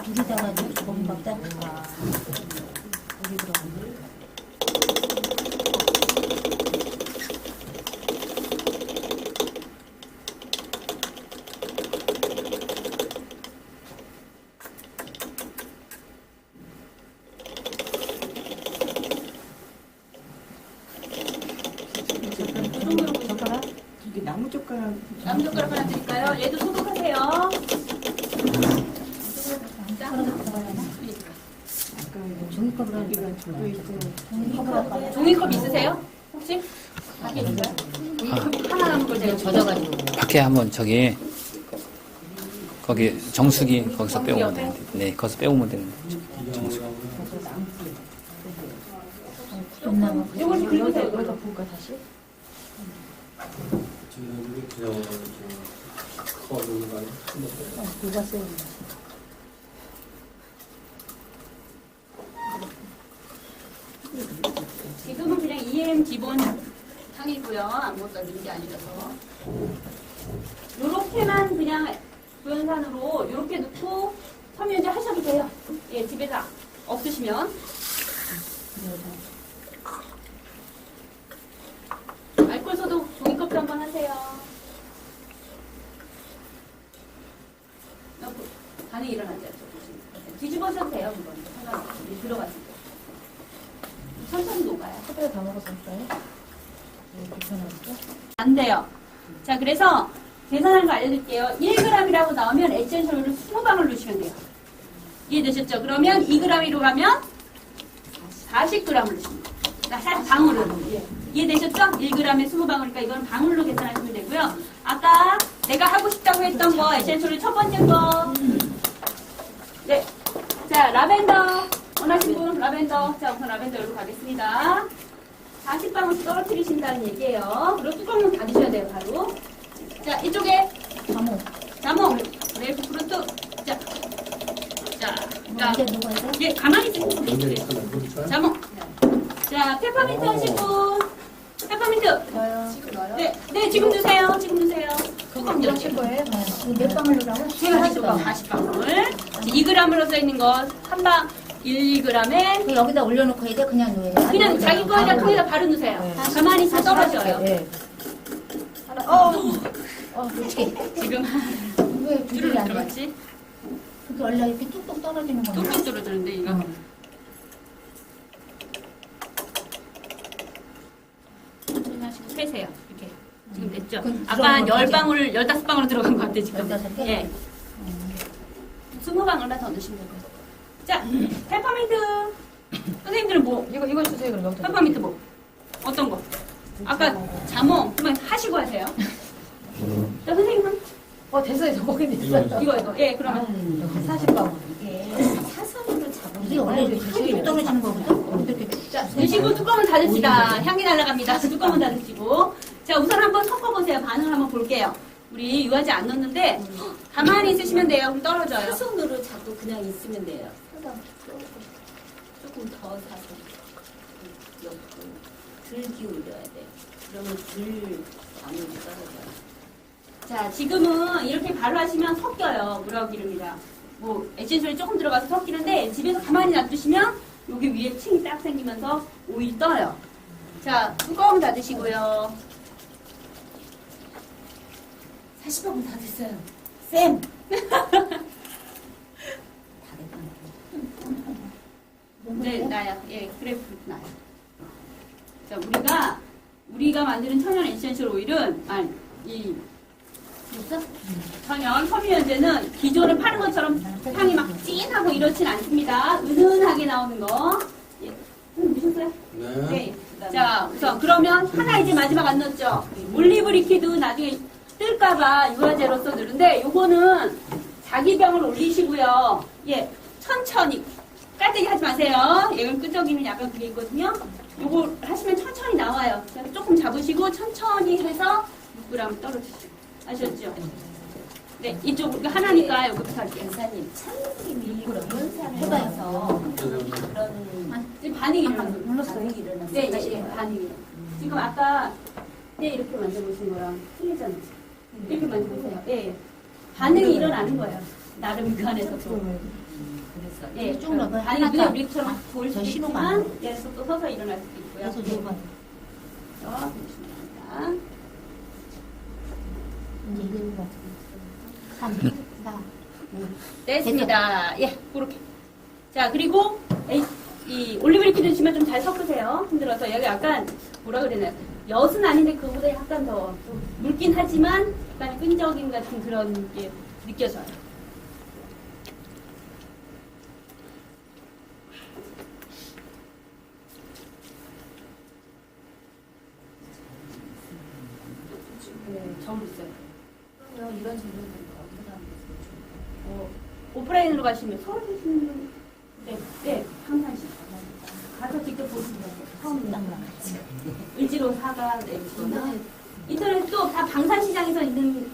물에다가 조금 먹다. 젓가락? 이게 나무 젓가락. 남젓가락 하나 드릴까요? 얘도 소독하세요. 아까 종이컵으로 여기가 저도 있고. 종이컵으로 종이컵 있으세요? 혹시? 밖에 있어요? 종이컵 하나 남은 걸 제가 젖어가지고. 밖에 한번 저기 거기 정수기 거기서 빼오면 되는데 네 거기서 빼오면 되는데 끝나고. 이걸 좀 긁으세요. 여기다 볼까 다시? 지금 그냥 커는 거 아니야? 누가 세우는 지금은 그냥 EM 기본 상이고요. 아무것도 넣는 게 아니라서. 요렇게만 그냥 구연산으로 요렇게 넣고 섬유유제 하셔도 돼요. 예, 집에서 없으시면. 알코올 소독 종이컵도 한번 하세요. 반응이 일어나지 않죠. 뒤집어셔도 돼요. 이건 상관없어요. 들어갔을 때. 천천히 녹아요. 컵에다 다 먹었을까요? 불편하시죠? 안 돼요. 자, 그래서 계산하는 거 알려드릴게요. 1g이라고 나오면 에센셜을 20방울 넣으시면 돼요. 이해되셨죠? 그러면 2g으로 가면 40g을 넣습니다. 방울을. 예. 이해되셨죠? 1g에 20방울이니까 이건 방울로 계산하시면 되고요. 아까 내가 하고 싶다고 했던 거, 에센셜을 첫 번째 거. 네. 자, 라벤더. 원하신 분, 라벤더. 자, 우선 라벤더 열고 가겠습니다. 40방울 떨어뜨리신다는 얘기예요. 그리고 뚜껑은 닫으셔야 돼요, 바로. 자, 이쪽에 자몽. 그레이프프루트. 자, 이제 누가 해서? 예, 가만히 있으세요. 자몽. 자, 페퍼민트 하실 분. 페퍼민트. 저요. 네, 지금 드세요. 지금 드세요. 뚜껑 열으실 거예요. 몇 방울 넣으라고? 제가 40방울. 2g으로 써있는 거, 한 방, 1, 2g에. 여기다 올려놓고 해야 돼? 그냥 넣어야 돼? 그냥 자기 거에다 통에다 바로 넣으세요. 네. 가만히 있으면 떨어져요. 네. 그렇지. 지금 왜 줄을 줄이 안 돼? 들어갔지? 그게 원래 이렇게 뚝뚝 떨어지는 거야. 뚝뚝 떨어지는데, 이거. 천천히 하시고 세세요. 이렇게. 지금 됐죠? 그럼 아까 한 들어간 10방울, 15방울 들어간 것 같아, 지금. 15개? 예. 20방울만 더 넣으시면 되고요. 자, 페퍼민트. 선생님들은 뭐, 이거 주세요, 그럼 여기다. 페퍼민트 뭐? 어떤 거? 아까 자몽, 한번 하시고 하세요. 자, 선생님은? 됐어요. 저 거기 있어요. 이거. 예, 그러면. 40방울. 이게 사선으로 잡으면 이게 원래 이렇게 뚝뚝 떨어지는 거거든? 이렇게 자, 드시고 뚜껑은 닫으시다. 향기 날아갑니다. 뚜껑은 닫으시고. 자, 우선 한번 섞어보세요. 반응을 한번 볼게요. 우리 유화제 안 넣었는데 가만히 있으시면 돼요. 그럼 떨어져요. 손으로 자꾸 그냥 있으면 돼요. 사서 조금 더 사서 옆으로 들 기울여야 돼. 그러면 들 아무리 떨어져요. 자, 지금은 이렇게 바로 하시면 섞여요. 물하고 기름이랑. 뭐 에센셜이 조금 들어가서 섞이는데 집에서 가만히 놔두시면 여기 위에 층이 딱 생기면서 오일 떠요. 자, 뚜껑 닫으시고요. 40분 다 됐어요. 쌤! 네, 나요. 예, 그래프 나요. 자, 우리가 만드는 천연 에센셜 오일은, 천연 섬유유연제는 기존에 파는 것처럼 향이 막 찐하고 이렇진 않습니다. 은은하게 나오는 거. 예. 보셨어요? 네. 네. 자, 우선 그러면 하나 이제 마지막 안 넣었죠? 올리브 리퀴드 나중에 뜰까봐 유화제로 써드는데 요거는 자기 병을 올리시고요. 예, 천천히 깔때기 하지 마세요. 이건 끄적이면 약간 그게 있거든요. 요거 하시면 천천히 나와요. 그래서 조금 잡으시고 천천히 해서 6g 떨어주시고 아셨죠? 네, 이쪽 하나니까 여기부터 할게요. 연사님, 참님이 그런 연사를 해봐서 그런 반응이 일어났어요. 눌렀어요? 일어났어요. 네, 예, 반응이. 지금 아까 이렇게 만져보신 거랑 틀리잖아요. 이렇게 만져보세요. 예, 반응이 일어나는 거예요. 나름 그 안에서 또. 그래서 예, 쭉 넣어요. 반응이 하나 그냥 더. 우리처럼 보일 수도 신호가 안 있지만 계속 또 서서 일어날 수도 있고요. 그래서 2번. 보시면 이제 1번. 3, 4, 됐습니다. 예, 그렇게. 자, 그리고 이 올리브 리퀴드 주시면 좀 잘 섞으세요. 흔들어서 여기 약간 뭐라 그러나요? 엿은 아닌데 그거보다 약간 더 좀 묽긴 하지만 약간 끈적임 같은 그런 게 느껴져요. 네, 저울 있어요. 그러면 이런 질문은 어디서 하는 거예요? 오프라인으로 가시면 서울 계시는 분, 네, 항산시. 가서 직접 보시면 돼요. 처음이다. 을지로 사가 내거나 인터넷도 다 방산시장에서 있는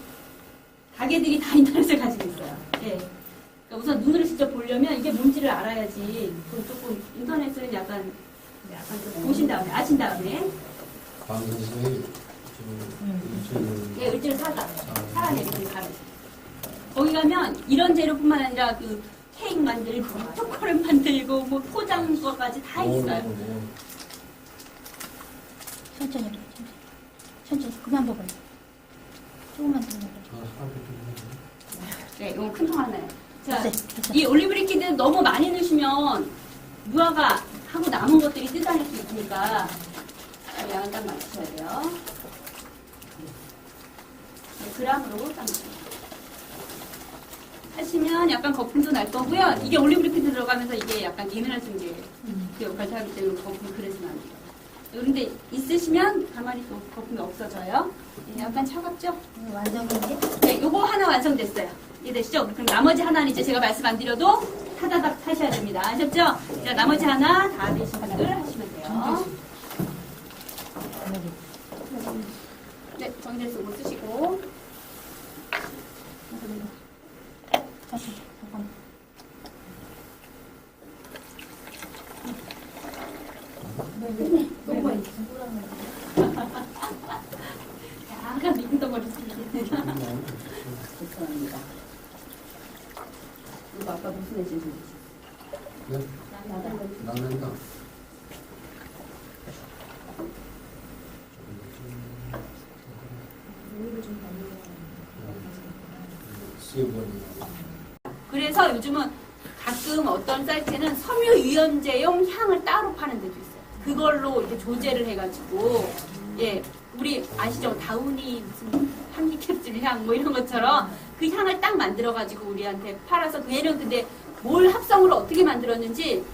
가게들이 다 인터넷을 가지고 있어요. 예. 그러니까 우선 눈으로 직접 보려면 이게 뭔지를 알아야지. 그럼 조금 인터넷을 약간 좀 보신 다음에 아신 다음에 방송국이 예, 을지로 사가 내리고 가면 거기 가면 이런 재료뿐만 아니라 그 케이크 만들고 초콜릿 만들고 뭐 포장 거까지 다 있어요. 천천히 해봐요. 천천히. 그만 먹어요. 조금만 더 먹어요. 네, 이건 큰 통 하나요. 자, 됐어요. 이 올리브 리퀴드 너무 많이 넣으시면 무화과 하고 남은 것들이 뜯어낼 수 있으니까 양을 딱 맞추셔야 돼요. 네, 그람으로 딱 맞춰요. 하시면 약간 거품도 날 거고요. 이게 올리브 리퀴드 들어가면서 이게 약간 예민해진 게 그 역할을 하기 때문에 거품이 그러시면 안 돼요. 그런데 있으시면 가만히 또 거품이 없어져요. 예, 약간 차갑죠? 완성인데? 네, 요거 하나 완성됐어요. 이해되시죠? 그럼 나머지 하나는 이제 제가 말씀 안 드려도 타다닥 하셔야 됩니다. 아셨죠? 자, 나머지 하나 다 되신 분들 하시면 돼요. 네, 정리를 쓰고 쓰시고. 잠깐만. 너무 많이 약간 미끈덩어리 죄송합니다. 이거 아까 무슨 애신지 네? 나는다. 그래서 요즘은 가끔 어떤 사이트는 섬유유연제용 향을 따로 파는 데도 있어요. 그걸로 이렇게 조제를 해가지고, 예, 우리 아시죠? 다우니 무슨 향기 캡슐 향 뭐 이런 것처럼 그 향을 딱 만들어가지고 우리한테 팔아서 그 얘는 근데 뭘 합성을 어떻게 만들었는지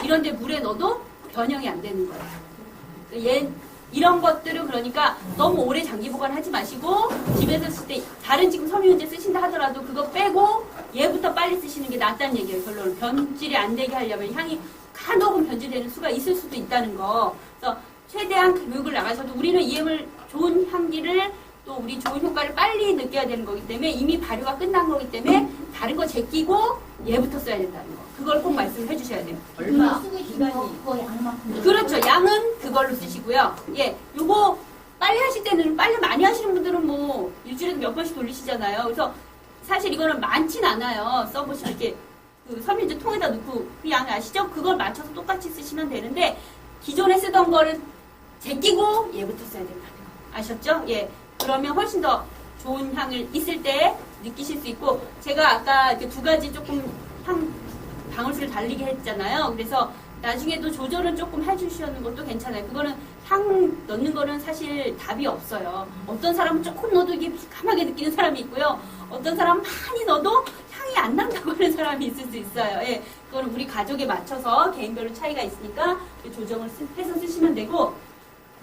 이런데 물에 넣어도 변형이 안 되는 거예요. 이런 것들은 그러니까 너무 오래 장기 보관하지 마시고 집에서 쓸 때 다른 지금 섬유유연제 쓰신다 하더라도 그거 빼고 얘부터 빨리 쓰시는 게 낫다는 얘기예요. 결론은 변질이 안 되게 하려면 향이 간혹은 변질되는 수가 있을 수도 있다는 거. 그래서 최대한 교육을 나가셔도 우리는 EM을 좋은 향기를 또 우리 좋은 효과를 빨리 느껴야 되는 거기 때문에 이미 발효가 끝난 거기 때문에 다른 거 제끼고 얘부터 써야 된다는 거. 그걸 꼭 말씀을 해주셔야 돼요. 얼마? 기간이 거의 알만큼. 그렇죠. 양은 그걸로 쓰시고요. 예, 요거 빨리 하실 때는 빨리 많이 하시는 분들은 뭐 일주일에 몇 번씩 돌리시잖아요. 그래서 사실 이거는 많진 않아요. 써보시면 이렇게 그 섬유유제 통에다 넣고 그 양 아시죠? 그걸 맞춰서 똑같이 쓰시면 되는데 기존에 쓰던 거를 제끼고 얘부터 써야 된다는 거. 아셨죠? 예. 그러면 훨씬 더 좋은 향을 있을 때 느끼실 수 있고 제가 아까 이렇게 두 가지 조금 향 방울수를 달리게 했잖아요. 그래서 나중에도 조절은 조금 해주시는 것도 괜찮아요. 그거는 향 넣는 거는 사실 답이 없어요. 어떤 사람은 조금 넣어도 이게 비감하게 느끼는 사람이 있고요. 어떤 사람은 많이 넣어도 향이 안 난다고 하는 사람이 있을 수 있어요. 예, 그거는 우리 가족에 맞춰서 개인별로 차이가 있으니까 조정을 해서 쓰시면 되고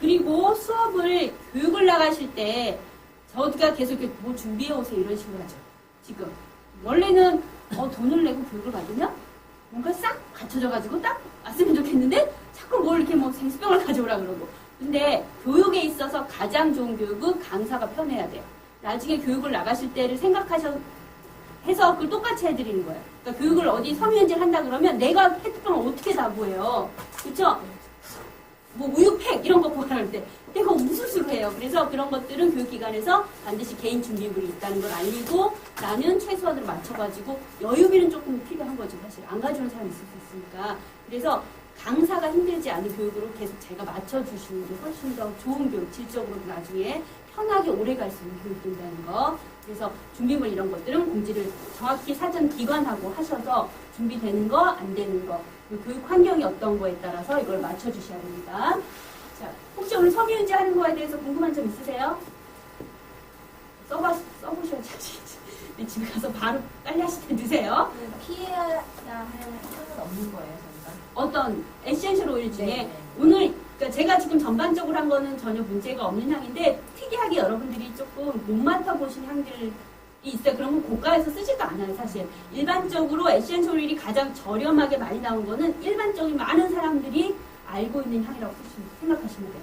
그리고 수업을 교육을 나가실 때 저희가 계속 이렇게 뭐 준비해 오세요 이런 식으로 하죠. 지금 원래는 돈을 내고 교육을 받으면 뭔가 싹 갖춰져가지고 딱 왔으면 좋겠는데 자꾸 뭘 이렇게 뭐 생수병을 가져오라 그러고 근데 교육에 있어서 가장 좋은 교육은 강사가 편해야 돼요. 나중에 교육을 나가실 때를 해서 그걸 똑같이 해드리는 거예요. 그러니까 교육을 어디 섬유연질 한다 그러면 내가 페트병을 어떻게 다 구해요. 그렇죠? 뭐 우유팩 이런 거 구하라는 때 내가 무슨 수로 해요. 그래서 그런 것들은 교육기관에서 반드시 개인 준비물이 있다는 걸 알리고 나는 최소한으로 맞춰가지고 여유비는 조금 필요한 거죠. 사실 안 가져오는 사람이 있을 수 있으니까. 그래서 강사가 힘들지 않은 교육으로 계속 제가 맞춰주시는 게 훨씬 더 좋은 교육, 질적으로 나중에 편하게 오래 갈 수 있는 교육이 된다는 거. 그래서 준비물 이런 것들은 공지를 정확히 사전 기관하고 하셔서 준비되는 거, 안 되는 거, 교육 환경이 어떤 거에 따라서 이걸 맞춰주셔야 됩니다. 자, 혹시 오늘 섬유유제 하는 거에 대해서 궁금한 점 있으세요? 써보셔야지. 네, 집에 가서 바로 빨리 하실 때 드세요. 피해야 할 향은 없는 거예요, 저희가. 어떤 에센셜 오일 중에 네. 오늘 그러니까 제가 지금 전반적으로 한 거는 전혀 문제가 없는 향인데 특이하게 여러분들이 조금 못 맡아보신 향들이 있어요. 그런 건 고가에서 쓰지도 않아요, 사실. 일반적으로 에센셜 오일이 가장 저렴하게 많이 나온 거는 일반적인 많은 사람들이 알고 있는 향이라고 생각하시면 돼요.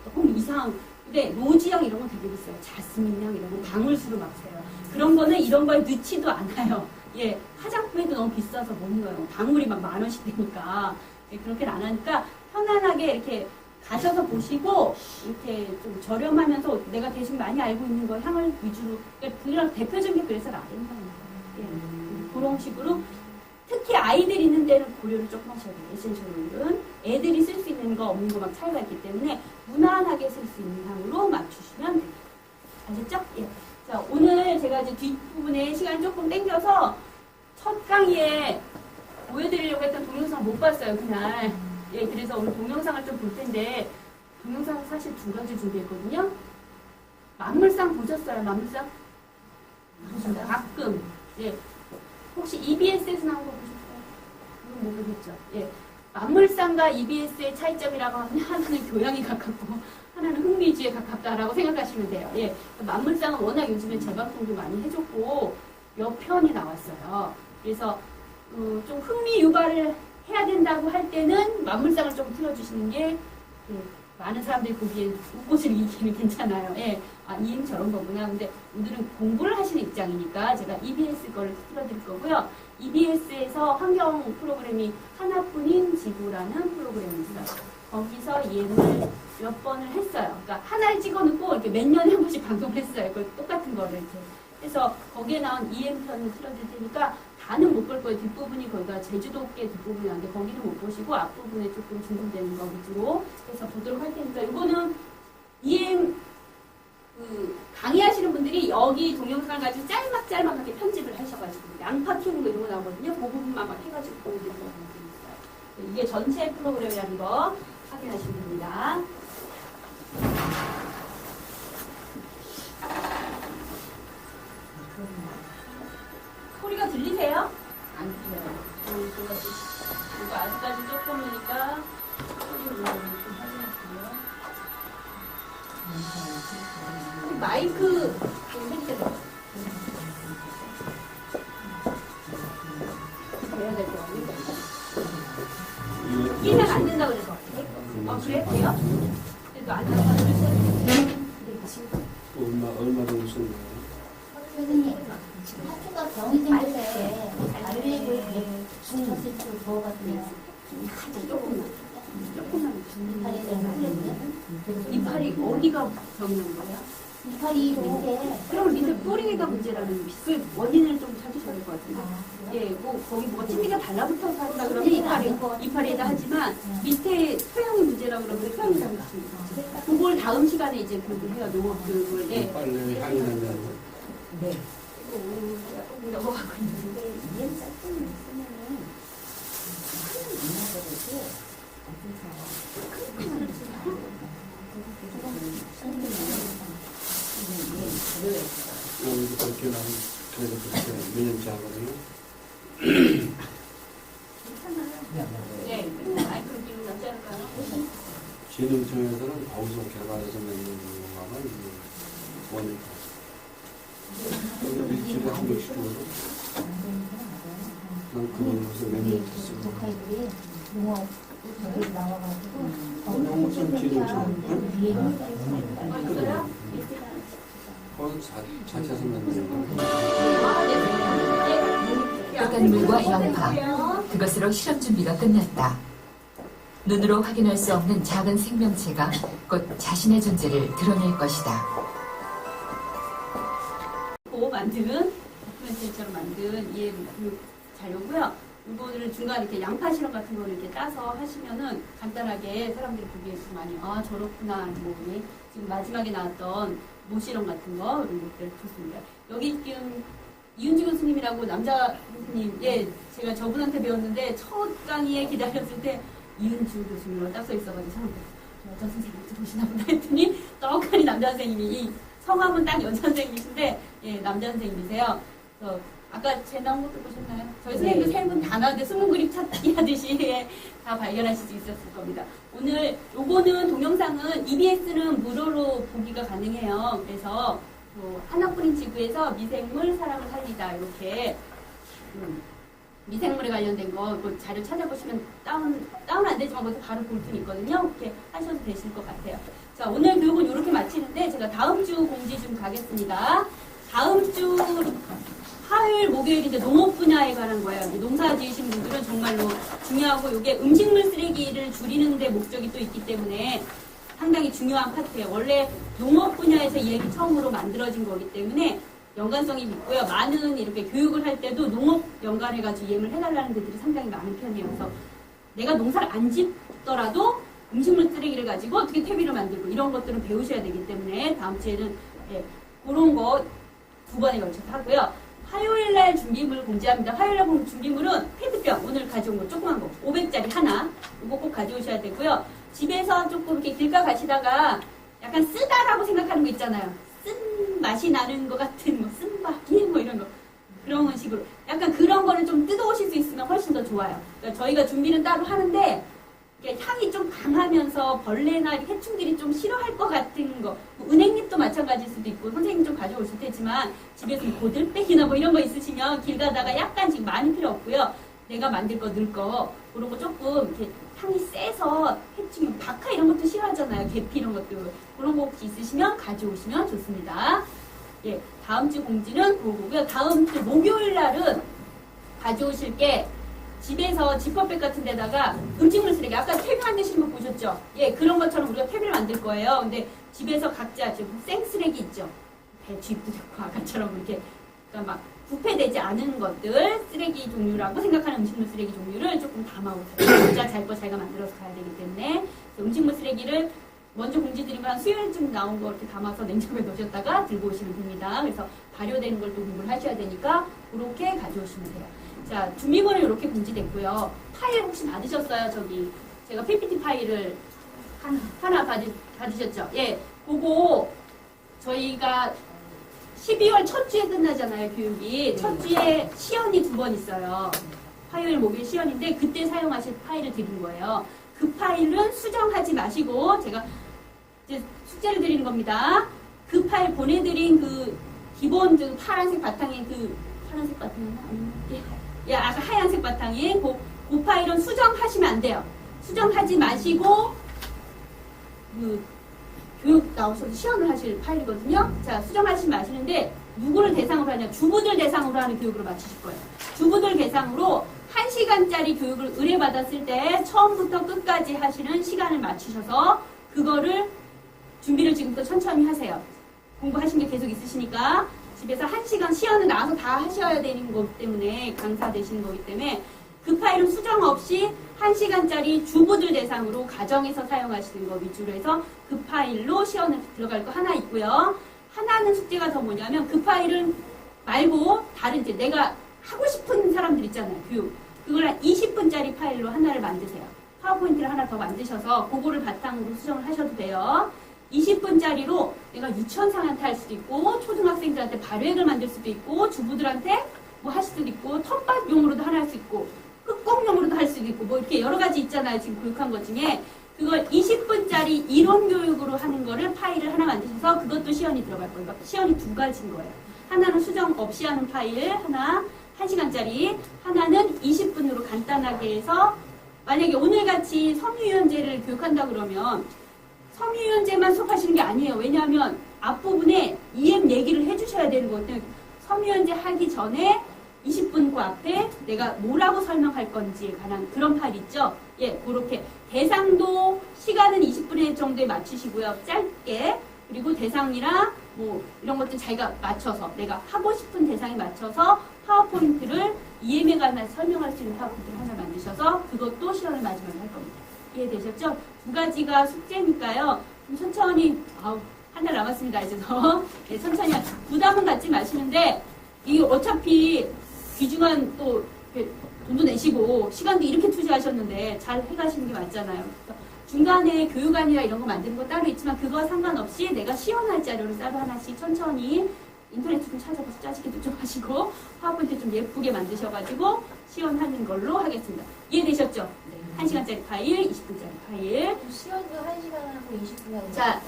조금 이상. 근데 로지향 이런 건 되게 비싸요. 자스민 향 이런 건 방울수로 막 써요. 그런 거는 이런 거에 넣지도 않아요. 예, 화장품에도 너무 비싸서 못 넣어요. 방울이 막 10,000원씩 되니까. 예, 그렇게는 안 하니까 편안하게 이렇게 가셔서 보시고 이렇게 좀 저렴하면서 내가 대신 많이 알고 있는 거 향을 위주로 그러니까 그런 대표적인 게 그래서 라벤더인 거예요. 예, 그런 식으로 특히 아이들 있는 데는 고려를 조금 하셔야 돼요. 에센셜 오일은 애들이 쓸 수 있는 거 없는 거 막 차이가 있기 때문에 무난하게 쓸 수 있는 향으로 맞추시면 돼요. 아셨죠? 예. 자, 오늘 제가 이제 뒷부분에 시간 조금 땡겨서 첫 강의에 보여드리려고 했던 동영상 못 봤어요, 그날. 예, 그래서 오늘 동영상을 좀 볼 텐데, 동영상 사실 두 가지 준비했거든요. 만물상 보셨어요, 만물상? 보셨어요? 가끔. 예. 혹시 EBS에서 나온 거 보셨어요? 그건 못 보겠죠. 예. 만물상과 EBS의 차이점이라고 하면 하나는 교양에 가깝고, 하나는 흥미주의에 가깝다라고 생각하시면 돼요. 예. 만물상은 워낙 요즘에 재방송도 많이 해줬고, 몇 편이 나왔어요. 그래서, 좀 흥미 유발을 해야 된다고 할 때는 만물상을 좀 틀어주시는 게 많은 사람들이 보기엔 웃꽃을 이기기는 괜찮아요. 예. 아, 이행 저런 거구나. 근데 오늘은 공부를 하시는 입장이니까 제가 EBS 거를 틀어드릴 거고요. EBS에서 환경 프로그램이 하나뿐인 지구라는 프로그램이 있어요. 거기서 이행을 몇 번을 했어요. 그러니까 하나를 찍어놓고 이렇게 몇 년에 한 번씩 방송을 했어요. 그 똑같은 거를 이렇게. 그래서 거기에 나온 EM편을 틀어드릴 테니까 다는 못 볼 거예요. 뒷부분이 거기가 제주도께 뒷부분이 나는데 거기는 못 보시고 앞부분에 조금 중심되는 거 위주로 해서 보도록 할 테니까 이거는 EM 강의하시는 분들이 여기 동영상을 가지고 짤막짤막하게 편집을 하셔가지고 양파 키우는 거 이런 거 나오거든요. 그 부분만 막 해가지고 보여드리는 거 있어요. 이게 전체 프로그램이라는 거 확인하시면 됩니다. 소리가 들리세요? 안 들려요. 이거 아직까지 조금이니까 소리 올라오는 좀 확인하시고요. 마이크 좀 해주세요. 돼야 될 것 같은데. 끼면 안 된다고 그래서. 그래? 돼요? 그래도 안 된다고 그러셔야 돼요. 얼마 얼마 정도 쓰는 거예요? 선생님, 지금 학교가 병이 생겼을 때 알레르기를 100% 부어가지고 조금만. 이파리에 대한 알레르기? 이파리 어디가 병난 거야? 이파리 이렇게 그럼 밑에 뿌리가 문제라는 그 원인을 좀 찾으셔야 될 것 같은데. 예, 뭐 거기 뭐가 찜기가 달라붙어서 한다 그러면 이파리에다 하지만 밑에 토양이 문제라고 그러면 토양이 잘못입니다. 그걸 다음 시간에 이제 공부해요. 농업 교육을. 예. 빨리 향이 난다는 거. 네. 조금 넘어가고 있는데. 이엔 짝꿍을 쓰면은 하는 오늘도 그렇게 나면 그래도 그렇게 몇 년째 하거든요. 예, 마이크로 기능 낫지 않을까요? 진흥청에서는 거기서 개발해서 만든 건가만 원이니까. 일주일에 한 번씩 주거든. 난 그러면서 몇 년째 쓰고. 독학들이 농업 여기 나와가지고 농업청 진흥청. 있어요? 거기서 자체에서 만드는 거. 흙간물과 양파, 그것으로 실험 준비가 끝났다. 눈으로 확인할 수 없는 작은 생명체가 곧 자신의 존재를 드러낼 것이다. 만든 도큐멘터리처럼 만든 이 자료고요. 이거를 중간에 이렇게 양파 실험 같은 거를 이렇게 따서 하시면은 간단하게 사람들이 보기에 좀 많이 저렇구나 뭐 지금 마지막에 나왔던 모 실험 같은 거 이런 것들 좋습니다. 여기 지금 이윤지 교수님이라고 남자 교수님, 예, 제가 저분한테 배웠는데 첫 강의에 기다렸을 때 이윤주 교수님으로 딱 써 있어가지고 사람들 여자 선생님 들어오시나 보다 했더니 떡하니 남자 선생님이 이 성함은 딱 여자 선생님이신데 예, 남자 선생님이세요. 그래서 아까 제 나온 것도 보셨나요? 저희 선생님도 세 분 다 나왔는데 숨은 그림 찾기 하듯이 예, 다 발견하실 수 있었을 겁니다. 오늘 요거는 동영상은 EBS는 무료로 보기가 가능해요. 그래서 하나뿐인 지구에서 미생물 사랑을 살리다 이렇게 미생물에 관련된 거 자료 찾아보시면 다운 안 되지만 거기서 바로 볼 수 있거든요. 그렇게 하셔도 되실 것 같아요. 자, 오늘 교육은 이렇게 마치는데 제가 다음 주 공지 좀 가겠습니다. 다음 주 화요일, 목요일인데 농업 분야에 관한 거예요. 농사 지으신 분들은 정말로 중요하고 이게 음식물 쓰레기를 줄이는 데 목적이 또 있기 때문에 상당히 중요한 파트예요. 원래 농업 분야에서 이 얘기 처음으로 만들어진 거기 때문에 연관성이 있고요. 많은 이렇게 교육을 할 때도 농업 연관해가지고 이해를 해달라는 데들이 상당히 많은 편이에요. 그래서 내가 농사를 안 짓더라도 음식물 쓰레기를 가지고 어떻게 퇴비를 만들고 이런 것들은 배우셔야 되기 때문에 다음 주에는 예, 그런 거 2번에 걸쳐서 하고요. 화요일날 준비물 공지합니다. 화요일날 준비물은 페트병 오늘 가져온 거 조그만 거 500짜리 하나 이거 꼭 가져오셔야 되고요. 집에서 조금 이렇게 길가 가시다가 약간 쓰다라고 생각하는 거 있잖아요. 쓴 맛이 나는 것 같은 뭐 쓴바기 뭐 이런 거 그런 식으로 약간 그런 거를 좀 뜯어오실 수 있으면 훨씬 더 좋아요. 그러니까 저희가 준비는 따로 하는데 향이 좀 강하면서 벌레나 해충들이 좀 싫어할 것 같은 거 은행잎도 마찬가지일 수도 있고 선생님 좀 가져오실 테지만 집에서 고들빼기나 뭐 이런 거 있으시면 길 가다가 약간씩 많이 필요 없고요. 내가 만들 거 넣을 거 그런 거 조금 이렇게 향이 세서 해충 박하 이런 것도 싫어하잖아요. 계피 이런 것도 그런 거 혹시 있으시면 가져오시면 좋습니다. 예, 다음 주 공지는 그거고요. 다음 주 목요일 날은 가져오실 게 집에서 지퍼백 같은 데다가 음식물 쓰레기 아까 퇴비 만드시는 거 보셨죠? 예, 그런 것처럼 우리가 퇴비를 만들 거예요. 근데 집에서 각자 지금 생쓰레기 있죠? 배추잎도 좋고 아까처럼 이렇게 그러니까 막 부패되지 않은 것들 쓰레기 종류라고 생각하는 음식물 쓰레기 종류를 조금 담아오세요. 진짜 잘 거 자기가 만들어서 가야 되기 때문에 음식물 쓰레기를 먼저 공지드리면 수요일쯤 나온 거 이렇게 담아서 냉장고에 넣으셨다가 들고 오시면 됩니다. 그래서 발효되는 걸 또 공부를 하셔야 되니까 그렇게 가져오시면 돼요. 자, 준비물은 이렇게 공지됐고요. 파일 혹시 받으셨어요? 저기 제가 PPT 파일을 하나 받으셨죠? 예, 그거 저희가 12월 첫 주에 끝나잖아요, 교육이. 첫 주에 시연이 2번 있어요. 화요일, 목요일 시연인데 그때 사용하실 파일을 드린 거예요. 그 파일은 수정하지 마시고 제가 이제 숙제를 드리는 겁니다. 그 파일 보내드린 그 기본 그 파란색 바탕에 그 파란색 바탕이나 아니면 예, 아까 하얀색 바탕에 그 파일은 수정하시면 안 돼요. 수정하지 마시고 그 교육 나오셔서 시연을 하실 파일이거든요. 자, 수정하시면 마시는데 누구를 대상으로 하냐? 주부들 대상으로 하는 교육으로 맞추실 거예요. 주부들 대상으로 1시간짜리 교육을 의뢰받았을 때 처음부터 끝까지 하시는 시간을 맞추셔서 그거를 준비를 지금부터 천천히 하세요. 공부하신 게 계속 있으시니까 집에서 1시간 시연을 나와서 다 하셔야 되는 거기 때문에 강사 되시는 거기 때문에 그 파일은 수정 없이 1시간짜리 주부들 대상으로 가정에서 사용하시는 거 위주로 해서 그 파일로 시연을 들어갈 거 하나 있고요. 하나는 숙제가 더 뭐냐면 그 파일은 말고 다른 이제 내가 하고 싶은 사람들 있잖아요. 교육. 그걸 한 20분짜리 파일로 하나를 만드세요. 파워포인트를 하나 더 만드셔서 그거를 바탕으로 수정을 하셔도 돼요. 20분짜리로 내가 유치원 상한테 할 수도 있고 초등학생들한테 발효액을 만들 수도 있고 주부들한테 뭐 할 수도 있고 텃밭용으로도 하나 할 수 있고 흑공용으로도 할 수도 있고 뭐 이렇게 여러 가지 있잖아요. 지금 교육한 것 중에 그걸 20분짜리 이론 교육으로 하는 거를 파일을 하나 만드셔서 그것도 시연이 들어갈 거예요. 그러니까 시연이 두 가지인 거예요. 하나는 수정 없이 하는 파일 하나 1시간짜리 하나는 20분으로 간단하게 해서 만약에 오늘같이 섬유유연제를 교육한다 그러면 섬유유연제만 수업하시는 게 아니에요. 왜냐하면 앞부분에 EM 얘기를 해주셔야 되는 거거든요. 섬유유연제 하기 전에 20분 그 앞에 내가 뭐라고 설명할 건지에 관한 그런 파일 있죠. 예, 그렇게 대상도 시간은 20분 정도에 맞추시고요. 짧게. 그리고 대상이랑 뭐 이런 것들 자기가 맞춰서 내가 하고 싶은 대상에 맞춰서 파워포인트를 EM에 관한 설명할 수 있는 파워포인트를 하나 만드셔서 그것도 시연을 마지막에 할 겁니다. 이해되셨죠? 두 가지가 숙제니까요. 좀 천천히 한 달 남았습니다. 이제 더 네, 천천히 부담은 갖지 마시는데 이게 어차피 귀중한 또 돈도 내시고 시간도 이렇게 투자하셨는데 잘 해가시는 게 맞잖아요. 중간에 교육안이나 이런 거 만드는 거 따로 있지만 그거와 상관없이 내가 시연할 자료를 따로 하나씩 천천히 인터넷 좀 찾아봐서 짜증도 좀 하시고 파워포인트 좀 예쁘게 만드셔가지고 시연하는 걸로 하겠습니다. 이해되셨죠? 네. 1시간짜리 파일, 20분짜리 파일. 시연도 1시간 하고 20분 하고. 자,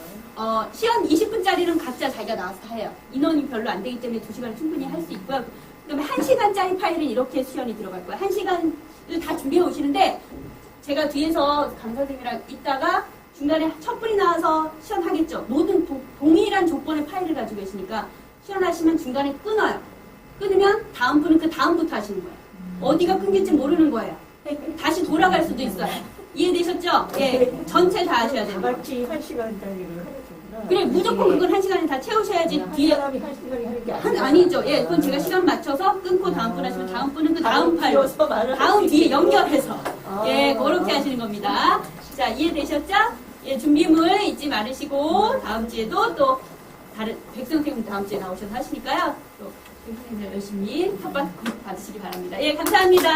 시연 20분짜리는 각자 자기가 나와서 다 해요. 인원이 별로 안 되기 때문에 2시간을 충분히 할 수 있고요. 그다음에 1시간짜리 파일은 이렇게 시연이 들어갈 거예요. 1시간을 다 준비해 오시는데 제가 뒤에서 강사님이랑 있다가 중간에 첫 분이 나와서 시연하겠죠. 모든 동일한 조건의 파일을 가지고 계시니까 시연하시면 중간에 끊어요. 끊으면 다음 분은 그 다음부터 하시는 거예요. 어디가 끊길지 모르는 거예요. 다시 돌아갈 수도 있어요. 이해되셨죠? 예, 전체 다 하셔야 다 됩니다. 같이 1시간짜리를 하는 거구나. 그래, 무조건 그건 1시간에 다 채우셔야지 한 뒤에 사람이 1시간이 하는 게 아니죠. 예, 그건 제가 시간 맞춰서 끊고 다음 분 하시면 다음 분은 그 다음 파일 비워서 말을 다음 할수 뒤에 있게. 연결해서 아. 예, 그렇게 하시는 겁니다. 자, 이해되셨죠? 예, 준비물 잊지 말으시고 다음 주에도 또 다른 백선 선생님 다음 주에 나오셔서 하시니까요. 또 선생님들 열심히 협박 받으시기 바랍니다. 예, 감사합니다.